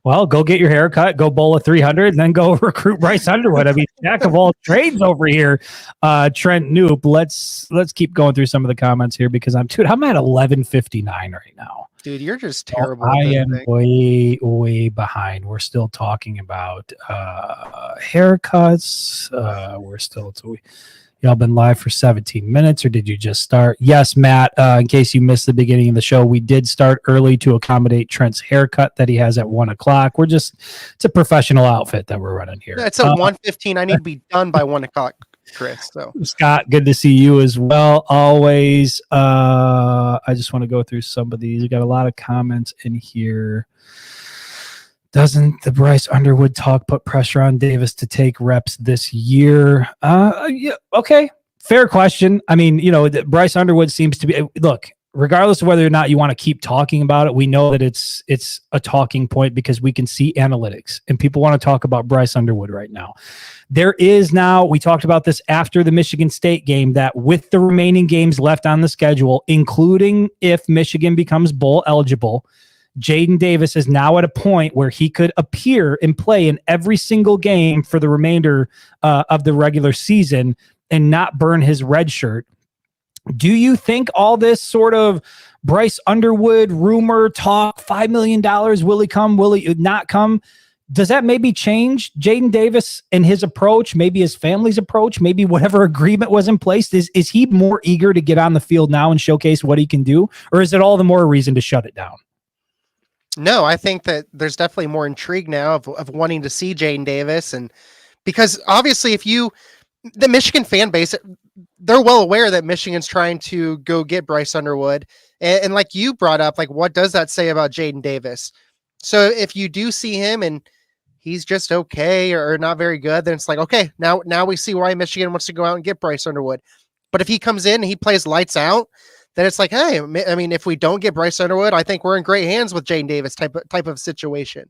Well, go get your hair cut, go bowl a 300, and then go recruit Bryce Underwood. I mean, jack of all trades over here. Trent Noop. Let's keep going through some of the comments here because I'm at 11:59 right now. Dude, you're just terrible. I am way behind. We're still talking about haircuts. Y'all been live for 17 minutes, or did you just start? Yes, Matt, in case you missed the beginning of the show, we did start early to accommodate Trent's haircut that he has at 1 o'clock. It's a professional outfit that we're running here. It's at 1:15. I need to be done by 1 o'clock, Chris. So Scott, good to see you as well. Always. I just want to go through some of these. We got a lot of comments in here. Doesn't the Bryce Underwood talk put pressure on Davis to take reps this year? Yeah, okay. Fair question. I mean, Bryce Underwood seems to be, look, regardless of whether or not you want to keep talking about it, we know that it's a talking point because we can see analytics and people want to talk about Bryce Underwood right now. There is now, we talked about this after the Michigan State game, that with the remaining games left on the schedule, including if Michigan becomes bowl eligible, Jaden Davis is now at a point where he could appear and play in every single game for the remainder of the regular season and not burn his red shirt. Do you think all this sort of Bryce Underwood rumor talk, $5 million, will he come, will he not come? Does that maybe change Jaden Davis and his approach, maybe his family's approach, maybe whatever agreement was in place? Is he more eager to get on the field now and showcase what he can do? Or is it all the more reason to shut it down? No, I think that there's definitely more intrigue now of wanting to see Jaden Davis. And because obviously the Michigan fan base, they're well aware that Michigan's trying to go get Bryce Underwood. And like you brought up, like, what does that say about Jaden Davis? So if you do see him and he's just okay or not very good, then it's like, okay, now we see why Michigan wants to go out and get Bryce Underwood. But if he comes in and he plays lights out, then it's like, hey, I mean, if we don't get Bryce Underwood, I think we're in great hands with Jaden Davis type of situation.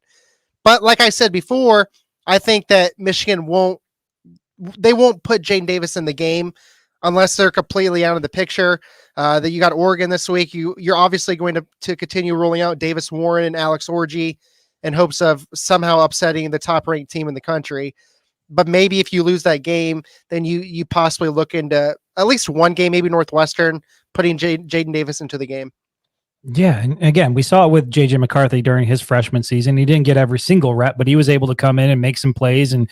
But like I said before, I think that Michigan won't put Jaden Davis in the game unless they're completely out of the picture. That you got Oregon this week. You're obviously going to continue rolling out Davis Warren and Alex Orji in hopes of somehow upsetting the top ranked team in the country. But maybe if you lose that game, then you possibly look into at least one game, maybe Northwestern, putting Jaden Davis into the game. Yeah, and again, we saw it with J.J. McCarthy during his freshman season. He didn't get every single rep, but he was able to come in and make some plays and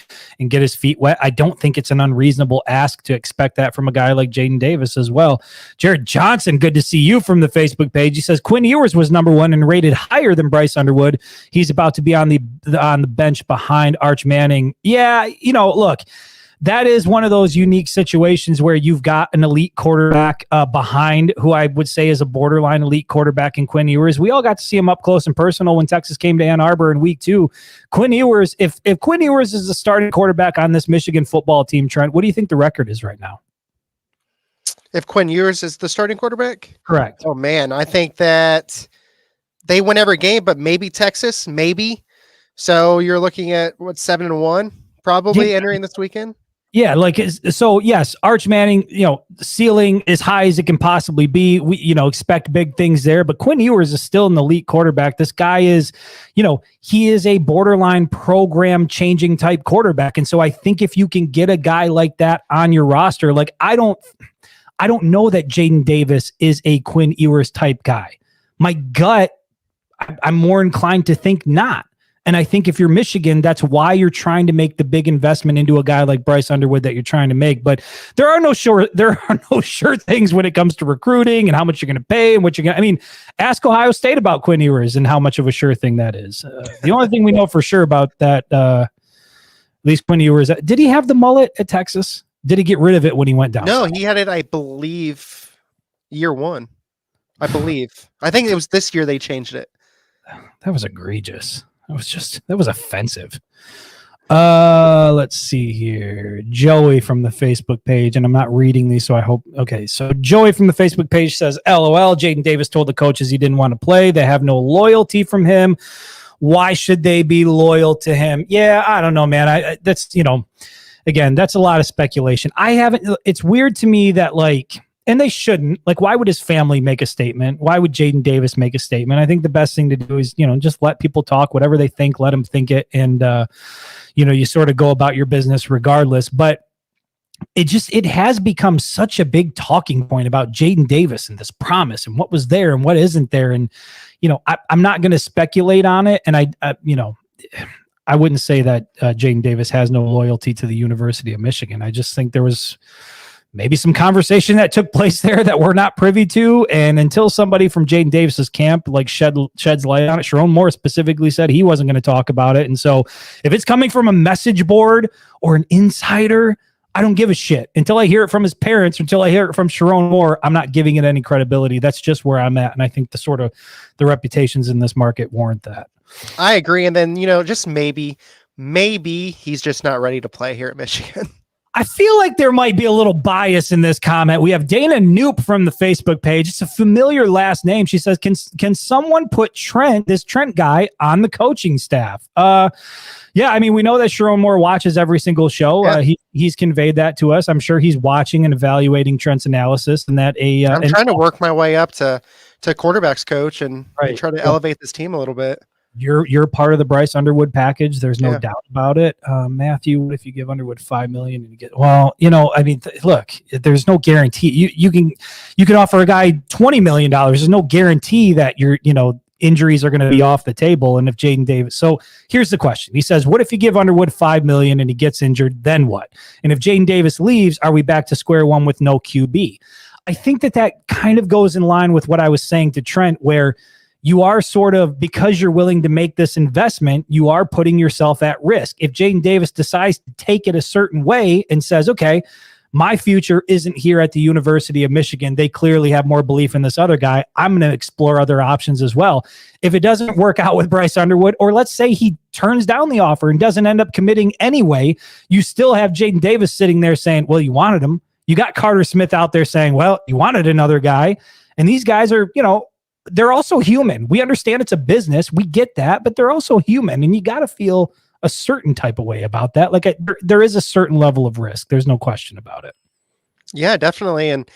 get his feet wet. I don't think it's an unreasonable ask to expect that from a guy like Jaden Davis as well. Jared Johnson, good to see you from the Facebook page. He says Quinn Ewers was number 1 and rated higher than Bryce Underwood. He's about to be on the bench behind Arch Manning. Yeah, look, that is one of those unique situations where you've got an elite quarterback behind who I would say is a borderline elite quarterback in Quinn Ewers. We all got to see him up close and personal when Texas came to Ann Arbor in week 2. Quinn Ewers, if Quinn Ewers is the starting quarterback on this Michigan football team, Trent, what do you think the record is right now? If Quinn Ewers is the starting quarterback? Correct. Oh, man, I think that they win every game, but maybe Texas, maybe. So you're looking at, 7-1 probably entering this weekend? Yeah, so yes, Arch Manning, ceiling as high as it can possibly be. We, expect big things there, but Quinn Ewers is still an elite quarterback. This guy is, he is a borderline program changing type quarterback. And so I think if you can get a guy like that on your roster, like I don't know that Jaden Davis is a Quinn Ewers type guy. My gut, I'm more inclined to think not. And I think if you're Michigan, that's why you're trying to make the big investment into a guy like Bryce Underwood that you're trying to make. But there are no sure things when it comes to recruiting and how much you're going to pay and what you're going to. I mean, ask Ohio State about Quinn Ewers and how much of a sure thing that is. The only thing we know for sure about that, at least Quinn Ewers, did he have the mullet at Texas? Did he get rid of it when he went down? No, he had it, I believe, year 1. I believe. I think it was this year they changed it. That was egregious. That was offensive. Let's see here. Joey from the Facebook page, and I'm not reading these, so I hope. Okay, so Joey from the Facebook page says, LOL, Jaden Davis told the coaches he didn't want to play. They have no loyalty from him. Why should they be loyal to him? Yeah, I don't know, man. That's, again, that's a lot of speculation. It's weird to me that, and they shouldn't. Like, why would his family make a statement? Why would Jaden Davis make a statement? I think the best thing to do is, just let people talk, whatever they think, let them think it. And, you sort of go about your business regardless. But it has become such a big talking point about Jaden Davis and this promise and what was there and what isn't there. And, I'm not going to speculate on it. And I wouldn't say that Jaden Davis has no loyalty to the University of Michigan. I just think there was maybe some conversation that took place there that we're not privy to. And until somebody from Jaden Davis's camp sheds light on it, Sharon Moore specifically said he wasn't going to talk about it. And so if it's coming from a message board or an insider, I don't give a shit. Until I hear it from his parents, until I hear it from Sharon Moore, I'm not giving it any credibility. That's just where I'm at. And I think the reputations in this market warrant that. I agree. And then, just maybe he's just not ready to play here at Michigan. I feel like there might be a little bias in this comment. We have Dana Noop from the Facebook page. It's a familiar last name. She says, can someone put this Trent guy on the coaching staff? Yeah, I mean, we know that Sharon Moore watches every single show. Yeah. He's conveyed that to us. I'm sure he's watching and evaluating Trent's analysis, and that I'm trying to work my way up to quarterbacks coach and try to elevate this team a little bit. You're part of the Bryce Underwood package. There's no doubt about it. Matthew, if you give Underwood $5 million and you get, look, there's no guarantee. You can offer a guy $20 million. There's no guarantee that injuries are going to be off the table. And if Jaden Davis, so here's the question. He says, what if you give Underwood $5 million and he gets injured? Then what? And if Jaden Davis leaves, are we back to square one with no QB? I think that kind of goes in line with what I was saying to Trent, where you are sort of, because you're willing to make this investment, you are putting yourself at risk. If Jaden Davis decides to take it a certain way and says, okay, my future isn't here at the University of Michigan, they clearly have more belief in this other guy, I'm going to explore other options as well. If it doesn't work out with Bryce Underwood, or let's say he turns down the offer and doesn't end up committing anyway, you still have Jaden Davis sitting there saying, well, you wanted him. You got Carter Smith out there saying, well, you wanted another guy. And these guys are, they're also human. We understand it's a business. We get that, but they're also human. And you got to feel a certain type of way about that. Like there is a certain level of risk. There's no question about it. Yeah, definitely. And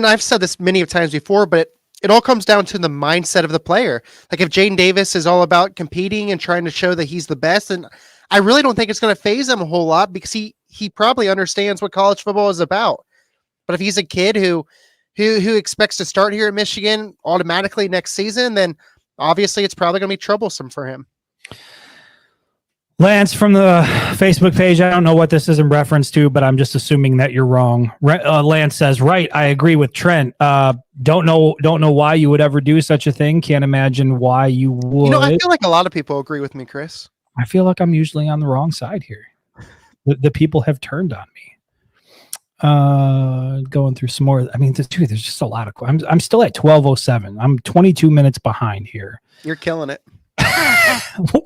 I've said this many times before, but it all comes down to the mindset of the player. Like if Jaden Davis is all about competing and trying to show that he's the best, then I really don't think it's going to phase him a whole lot, because he probably understands what college football is about. But if he's a kid who expects to start here at Michigan automatically next season, then obviously it's probably going to be troublesome for him. Lance from the Facebook page, I don't know what this is in reference to, but I'm just assuming that you're wrong. Lance says, right, I agree with Trent. Don't know why you would ever do such a thing. Can't imagine why you would. I feel like a lot of people agree with me, Chris. I feel like I'm usually on the wrong side here. The people have turned on me. Going through some more. I mean, there's just a lot of. I'm still at 12:07. I'm 22 minutes behind here. You're killing it.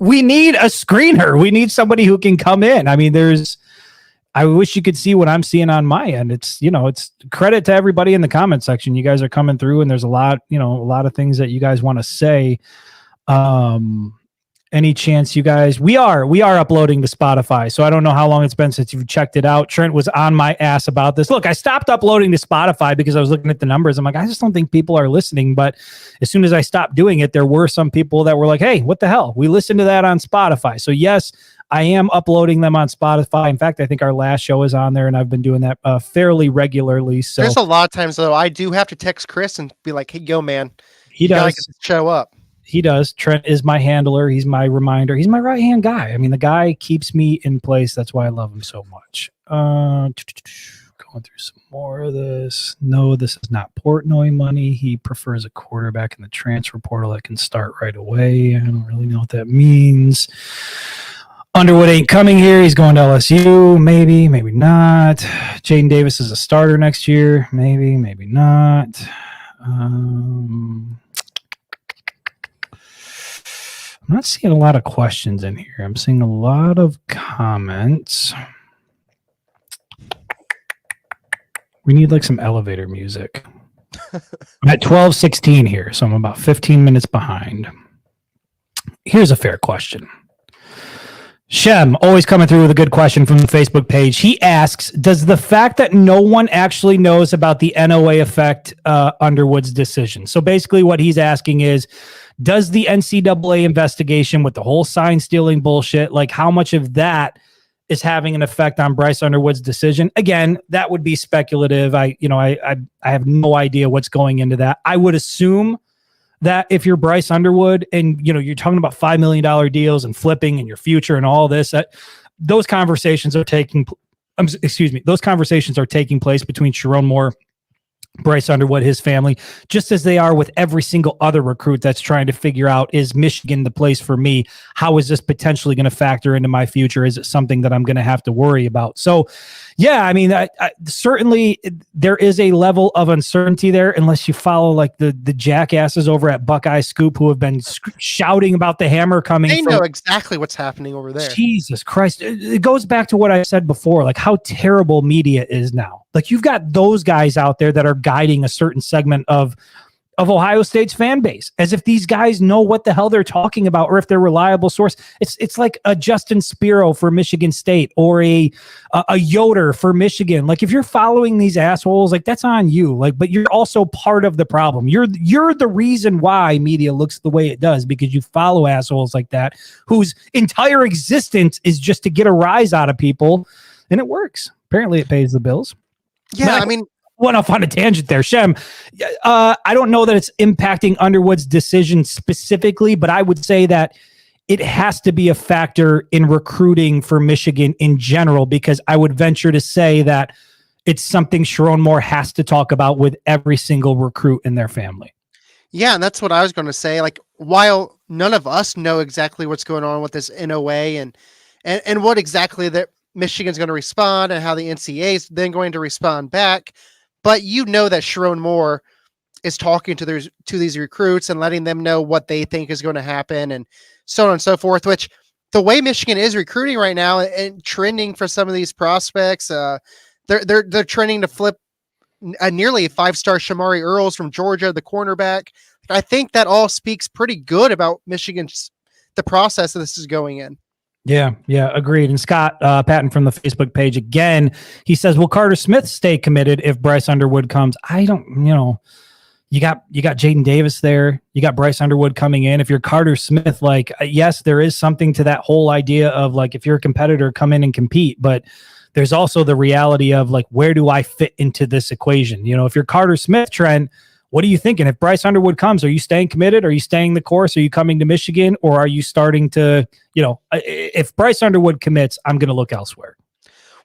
We need a screener. We need somebody who can come in. I mean, I wish you could see what I'm seeing on my end. It's credit to everybody in the comment section. You guys are coming through, and there's a lot of things that you guys want to say. Any chance you guys, we are uploading to Spotify. So I don't know how long it's been since you've checked it out. Trent was on my ass about this. Look, I stopped uploading to Spotify because I was looking at the numbers. I'm like, I just don't think people are listening. But as soon as I stopped doing it, there were some people that were like, hey, what the hell? We listened to that on Spotify. So yes, I am uploading them on Spotify. In fact, I think our last show is on there, and I've been doing that fairly regularly. So there's a lot of times though, I do have to text Chris and be like, hey, yo, man, he does show up. He does. Trent is my handler. He's my reminder. He's my right-hand guy. I mean, the guy keeps me in place. That's why I love him so much. Going through some more of this. No, this is not Portnoy money. He prefers a quarterback in the transfer portal that can start right away. I don't really know what that means. Underwood ain't coming here. He's going to LSU. Maybe, maybe not. Jaden Davis is a starter next year. Maybe, maybe not. I'm not seeing a lot of questions in here. I'm seeing a lot of comments. We need like some elevator music. I'm at 12:16 here, so I'm about 15 minutes behind. Here's a fair question. Shem, always coming through with a good question from the Facebook page. He asks, does the fact that no one actually knows about the NOA affect Underwood's decision? So basically what he's asking is, does the NCAA investigation with the whole sign stealing bullshit, like how much of that is having an effect on Bryce Underwood's decision? Again, that would be speculative. I have no idea what's going into that. I would assume that if you're Bryce Underwood and you're talking about $5 million deals and flipping and your future and all this, those conversations are taking place between Sharon Moore, Bryce Underwood, his family, just as they are with every single other recruit that's trying to figure out, is Michigan the place for me? How is this potentially going to factor into my future? Is it something that I'm going to have to worry about? So, yeah, I mean, I certainly there is a level of uncertainty there, unless you follow like the jackasses over at Buckeye Scoop who have been shouting about the hammer coming. They know exactly what's happening over there. Jesus Christ. It goes back to what I said before, like how terrible media is now. Like you've got those guys out there that are guiding a certain segment of Ohio State's fan base, as if these guys know what the hell they're talking about, or if they're a reliable source. It's like a Justin Spiro for Michigan State, or a Yoder for Michigan. Like if you're following these assholes, like that's on you. Like, but you're also part of the problem. You're the reason why media looks the way it does, because you follow assholes like that whose entire existence is just to get a rise out of people, and it works. Apparently, it pays the bills. Yeah, I mean, went off on a tangent there, Shem. I don't know that it's impacting Underwood's decision specifically, but I would say that it has to be a factor in recruiting for Michigan in general, because I would venture to say that it's something Sharon Moore has to talk about with every single recruit in their family. Yeah, and that's what I was going to say. Like, while none of us know exactly what's going on with this NOA and what exactly that Michigan's going to respond and how the NCAA is then going to respond back, but that Sharon Moore is talking to these recruits and letting them know what they think is going to happen and so on and so forth, which the way Michigan is recruiting right now and trending for some of these prospects, they're trending to flip nearly a 5-star Shamari Earls from Georgia, the cornerback. I think that all speaks pretty good about Michigan's, the process that this is going in. Yeah, agreed. And Scott Patton from the Facebook page again, he says, will Carter Smith stay committed if Bryce Underwood comes? I don't, you got Jaden Davis there. You got Bryce Underwood coming in. If you're Carter Smith, like, yes, there is something to that whole idea of like, if you're a competitor, come in and compete. But there's also the reality of like, where do I fit into this equation? If you're Carter Smith, Trent, what are you thinking? If Bryce Underwood comes, are you staying committed? Are you staying the course? Are you coming to Michigan? Or are you starting to, if Bryce Underwood commits, I'm going to look elsewhere.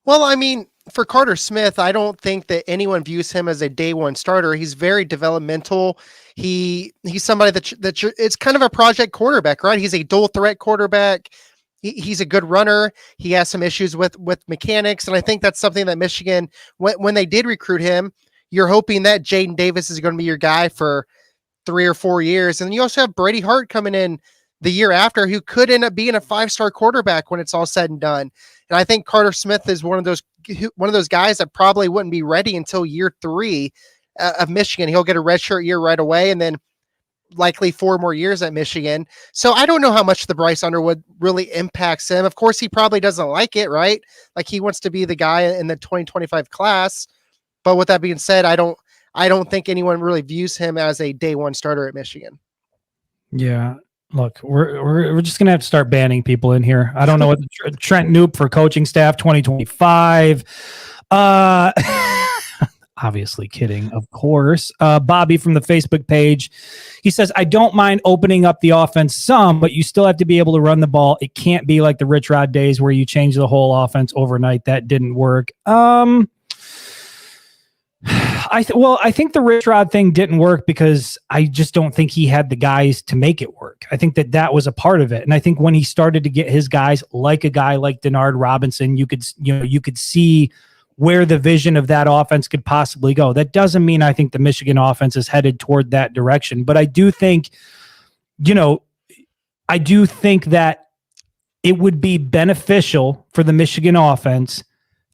Well, I mean, for Carter Smith, I don't think that anyone views him as a day one starter. He's very developmental. He's somebody that it's kind of a project quarterback, right? He's a dual threat quarterback. He's a good runner. He has some issues with mechanics. And I think that's something that Michigan, when they did recruit him, you're hoping that Jaden Davis is going to be your guy for 3 or 4 years. And then you also have Brady Hart coming in the year after, who could end up being a 5-star quarterback when it's all said and done. And I think Carter Smith is one of those guys that probably wouldn't be ready until year 3 of Michigan. He'll get a redshirt year right away, and then likely 4 more years at Michigan. So I don't know how much the Bryce Underwood really impacts him. Of course, he probably doesn't like it, right? Like, he wants to be the guy in the 2025 class. But with that being said, I don't think anyone really views him as a day one starter at Michigan. Yeah. Look, we're just gonna have to start banning people in here. I don't know what Trent Noop for coaching staff 2025. Obviously kidding, of course. Bobby from the Facebook page, he says, I don't mind opening up the offense some, but you still have to be able to run the ball. It can't be like the Rich Rod days where you change the whole offense overnight. That didn't work. I think the Rich Rod thing didn't work because I just don't think he had the guys to make it work. I think that was a part of it. And I think when he started to get his guys, like a guy like Denard Robinson, you could see where the vision of that offense could possibly go. That doesn't mean I think the Michigan offense is headed toward that direction, but I do think that it would be beneficial for the Michigan offense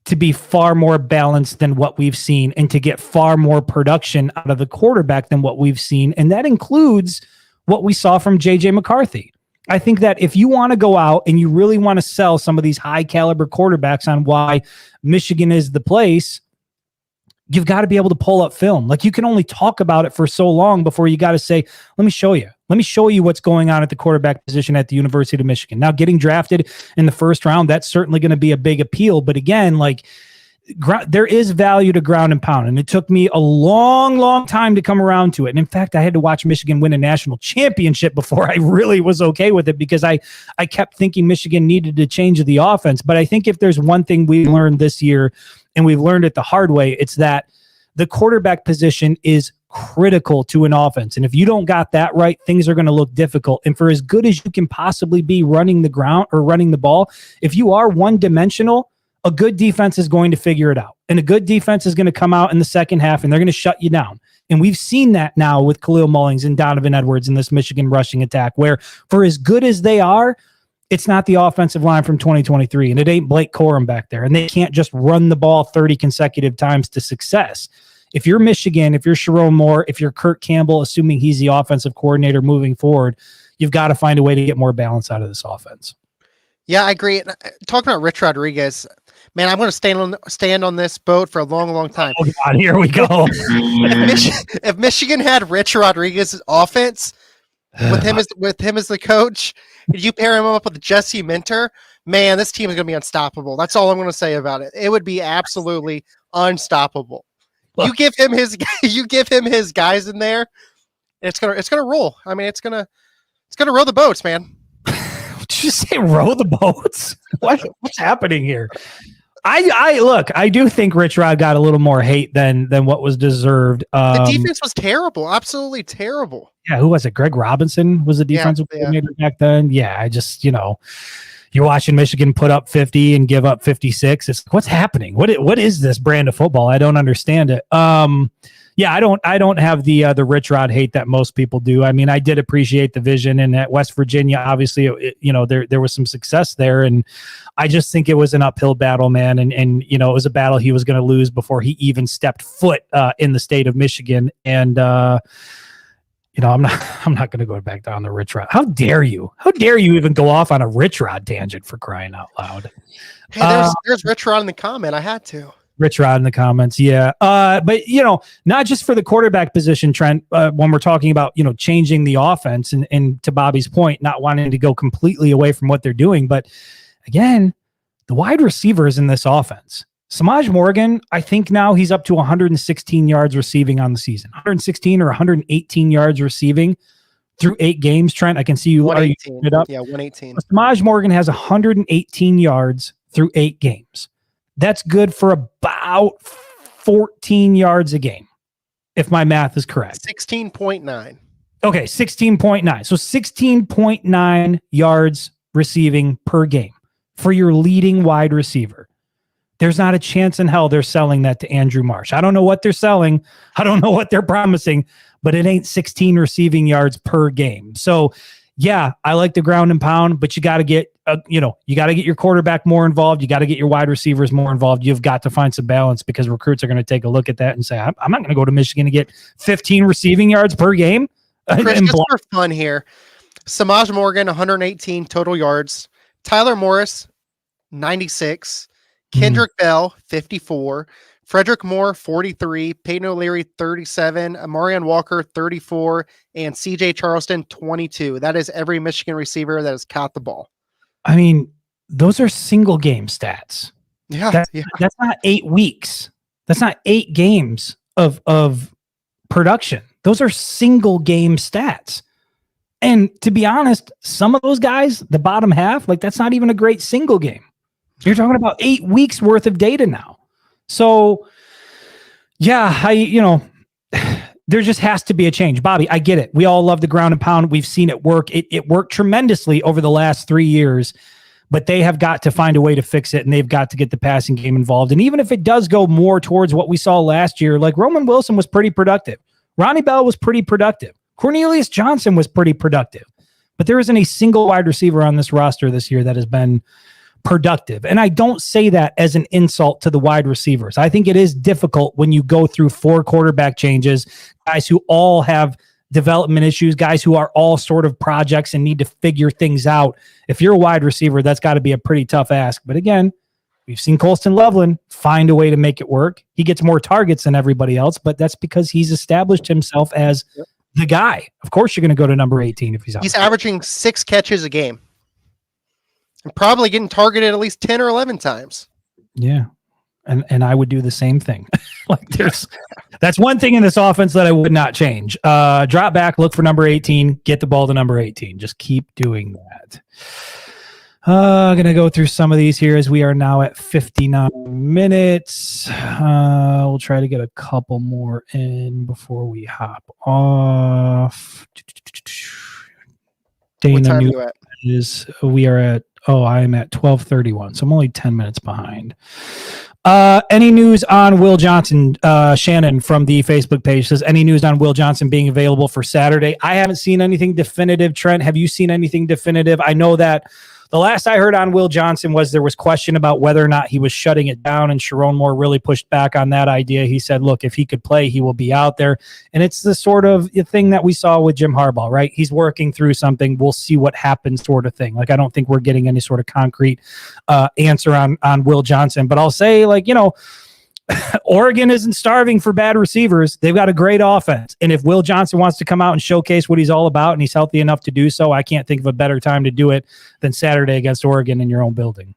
to be far more balanced than what we've seen and to get far more production out of the quarterback than what we've seen. And that includes what we saw from JJ McCarthy. I think that if you want to go out and you really want to sell some of these high caliber quarterbacks on why Michigan is the place, you've got to be able to pull up film. Like, you can only talk about it for so long before you got to say, let me show you. Let me show you what's going on at the quarterback position at the University of Michigan. Now, getting drafted in the first round, that's certainly going to be a big appeal. But again, like, there is value to ground and pound. And it took me a long, long time to come around to it. And in fact, I had to watch Michigan win a national championship before I really was okay with it, because I kept thinking Michigan needed to change the offense. But I think if there's one thing we learned this year, and we've learned it the hard way, it's that the quarterback position is critical to an offense. And if you don't got that right, things are going to look difficult. And for as good as you can possibly be running the ground or running the ball, if you are one dimensional, a good defense is going to figure it out. And a good defense is going to come out in the second half and they're going to shut you down. And we've seen that now with Khalil Mullings and Donovan Edwards in this Michigan rushing attack, where for as good as they are, it's not the offensive line from 2023, and it ain't Blake Corum back there. And they can't just run the ball 30 consecutive times to success. If you're Michigan, if you're Sharon Moore, if you're Kurt Campbell, assuming he's the offensive coordinator moving forward, you've got to find a way to get more balance out of this offense. Yeah, I agree. Talking about Rich Rodriguez, man, I'm going to stand on this boat for a long, long time. Oh God, here we go. if Michigan had Rich Rodriguez's offense with him as the coach, did you pair him up with Jesse Minter? Man, this team is going to be unstoppable. That's all I'm going to say about it. It would be absolutely unstoppable. Look, you give him his guys in there, it's gonna roll. I mean, it's gonna row the boats, man. Did you say row the boats? What's happening here? I do think Rich Rod got a little more hate than what was deserved. The defense was terrible, absolutely terrible. Yeah, who was it? Greg Robinson was the defensive coordinator back then. Yeah, I just, you're watching Michigan put up 50 and give up 56. It's like, what's happening? What is this brand of football? I don't understand it. Yeah, I don't have the Rich Rod hate that most people do. I mean, I did appreciate the vision, and at West Virginia, obviously, there was some success there, and I just think it was an uphill battle, man, and it was a battle he was going to lose before he even stepped foot in the state of Michigan, and I'm not going to go back down the Rich Rod. How dare you? How dare you even go off on a Rich Rod tangent, for crying out loud? Hey, there's Rich Rod in the comment. I had to. Rich Rod in the comments, yeah. But not just for the quarterback position, Trent. When we're talking about changing the offense, and to Bobby's point, not wanting to go completely away from what they're doing, but again, the wide receivers in this offense. Samaj Morgan, I think now he's up to 116 yards receiving on the season. 116 or 118 yards receiving through 8 games. Trent, I can see you. 118. It up. Yeah, 118. Samaj Morgan has 118 yards through 8 games. That's good for about 14 yards a game, if my math is correct. 16.9. Okay, 16.9. So 16.9 yards receiving per game for your leading wide receiver. There's not a chance in hell they're selling that to Andrew Marsh. I don't know what they're selling. I don't know what they're promising, but it ain't 16 receiving yards per game. So, yeah, I like the ground and pound, but you got to get your quarterback more involved. You got to get your wide receivers more involved. You've got to find some balance, because recruits are going to take a look at that and say, I'm not going to go to Michigan to get 15 receiving yards per game. Chris, just for fun here, Samaj Morgan, 118 total yards. Tyler Morris, 96. Kendrick Bell, 54. Frederick Moore, 43. Peyton O'Leary, 37. Amarian Walker, 34. And CJ Charleston, 22. That is every Michigan receiver that has caught the ball. I mean, those are single game stats. Yeah. That's not 8 weeks. That's not 8 games of production. Those are single game stats. And to be honest, some of those guys, the bottom half, that's not even a great single game. You're talking about 8 weeks worth of data now. So, yeah, there just has to be a change. Bobby, I get it. We all love the ground and pound. We've seen it work. It worked tremendously over the last 3 years, but they have got to find a way to fix it, and they've got to get the passing game involved. And even if it does go more towards what we saw last year, like Roman Wilson was pretty productive. Ronnie Bell was pretty productive. Cornelius Johnson was pretty productive. But there isn't a single wide receiver on this roster this year that has been productive. And I don't say that as an insult to the wide receivers. I think it is difficult when you go through 4 quarterback changes, guys who all have development issues, guys who are all sort of projects and need to figure things out. If you're a wide receiver, that's got to be a pretty tough ask. But again, we've seen Colston Loveland find a way to make it work. He gets more targets than everybody else, but that's because he's established himself as the guy. Of course, you're going to go to number 18 if he's out. He's averaging 6 catches a game and probably getting targeted at least 10 or 11 times. Yeah. And I would do the same thing. That's one thing in this offense that I would not change. Drop back, look for number 18, get the ball to number 18. Just keep doing that. I'm going to go through some of these here as we are now at 59 minutes. We'll try to get a couple more in before we hop off. Dana, what time are you at? We are at, I'm at 12:31, so I'm only 10 minutes behind. Any news on Will Johnson? Shannon from the Facebook page says, any news on Will Johnson being available for Saturday? I haven't seen anything definitive. Trent, have you seen anything definitive? I know that the last I heard on Will Johnson was there was question about whether or not he was shutting it down, and Sharon Moore really pushed back on that idea. He said, look, if he could play, he will be out there. And it's the sort of thing that we saw with Jim Harbaugh, right? He's working through something. We'll see what happens sort of thing. Like, I don't think we're getting any sort of concrete answer on Will Johnson. But I'll say, Oregon isn't starving for bad receivers. They've got a great offense. And if Will Johnson wants to come out and showcase what he's all about and he's healthy enough to do so, I can't think of a better time to do it than Saturday against Oregon in your own building.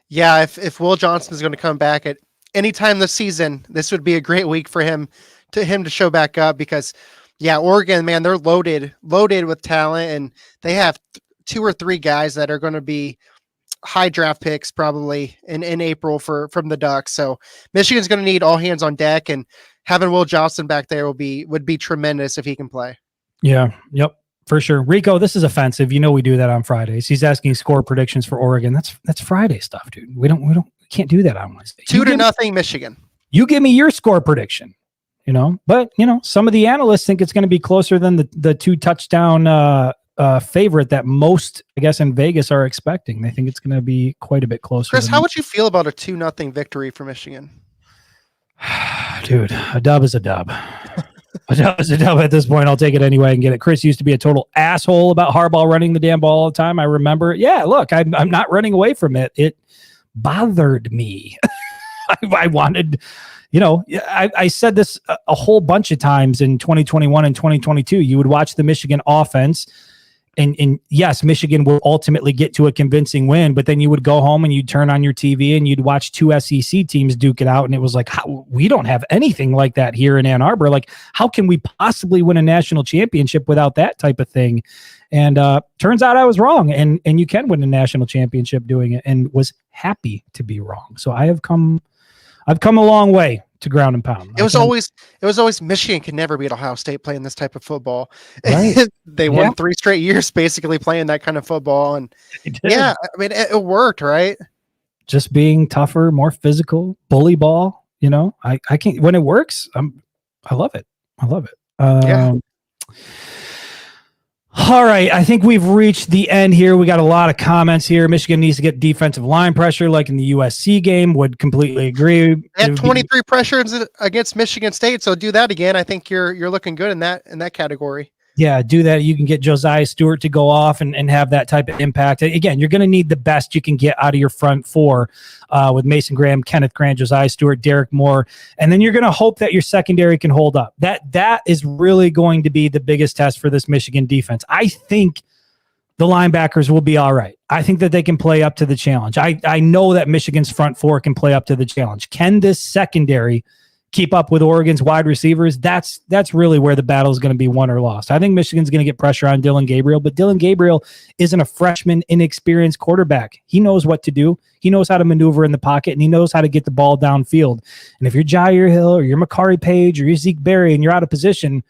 Yeah, if Will Johnson is going to come back at any time this season, this would be a great week for him to show back up because, Oregon, man, they're loaded with talent, and they have 2 or 3 guys that are going to be high draft picks probably in April from the Ducks. So Michigan's going to need all hands on deck, and having Will Johnson back there would be tremendous if he can play. Yeah. Yep. For sure. Rico, this is offensive. We do that on Fridays. He's asking score predictions for Oregon. That's Friday stuff, dude. We can't do that on Wednesday. 2-0 Michigan. You give me your score prediction, but some of the analysts think it's going to be closer than the 2 touchdown favorite that most, I guess, in Vegas are expecting. They think it's going to be quite a bit closer. Chris, how would you feel about a 2-0 victory for Michigan? Dude, a dub is a dub. A dub is a dub at this point. I'll take it anyway and get it. Chris used to be a total asshole about Harbaugh running the damn ball all the time. I remember. Yeah, look, I'm not running away from it. It bothered me. I wanted, I said this a whole bunch of times in 2021 and 2022. You would watch the Michigan offense, and yes, Michigan will ultimately get to a convincing win, but then you would go home and you'd turn on your TV and you'd watch 2 SEC teams duke it out, and it was like, we don't have anything like that here in Ann Arbor. Like, how can we possibly win a national championship without that type of thing? And turns out I was wrong, and you can win a national championship doing it, and was happy to be wrong. So I've come a long way to ground and pound. It was always Michigan could never beat Ohio State playing this type of football. Right. They won 3 straight years basically playing that kind of football, and it worked, right? Just being tougher, more physical, bully ball. I can't, when it works. I love it. All right, I think we've reached the end here. We got a lot of comments here. Michigan needs to get defensive line pressure like in the USC game. Would completely agree. They had 23 pressures against Michigan State, so do that again. I think you're looking good in that category. Yeah, do that. You can get Josiah Stewart to go off and have that type of impact. Again, you're going to need the best you can get out of your front 4 with Mason Graham, Kenneth Grant, Josiah Stewart, Derek Moore. And then you're going to hope that your secondary can hold up. That is really going to be the biggest test for this Michigan defense. I think the linebackers will be all right. I think that they can play up to the challenge. I know that Michigan's front 4 can play up to the challenge. Can this secondary keep up with Oregon's wide receivers? That's really where the battle is going to be won or lost. I think Michigan's going to get pressure on Dylan Gabriel, but Dylan Gabriel isn't a freshman, inexperienced quarterback. He knows what to do. He knows how to maneuver in the pocket, and he knows how to get the ball downfield. And if you're Jair Hill or you're Makari Page or you're Zeke Berry and you're out of position,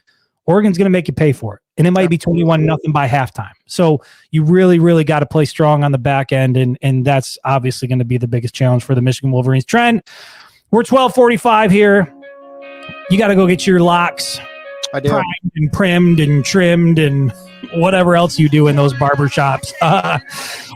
Oregon's going to make you pay for it. And it might be 21-0 by halftime. So you really, really got to play strong on the back end, and that's obviously going to be the biggest challenge for the Michigan Wolverines. Trent, we're 12:45 here. You got to go get your locks primed and primmed and trimmed and whatever else you do in those barber shops. Yeah,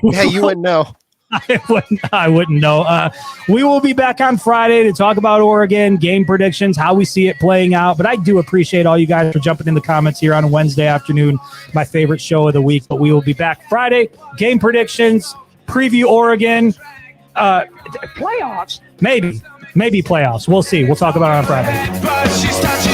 you wouldn't know. I wouldn't know. We will be back on Friday to talk about Oregon, game predictions, how we see it playing out. But I do appreciate all you guys for jumping in the comments here on a Wednesday afternoon, my favorite show of the week. But we will be back Friday, game predictions, preview Oregon, playoffs, maybe playoffs. We'll see. We'll talk about it on Friday.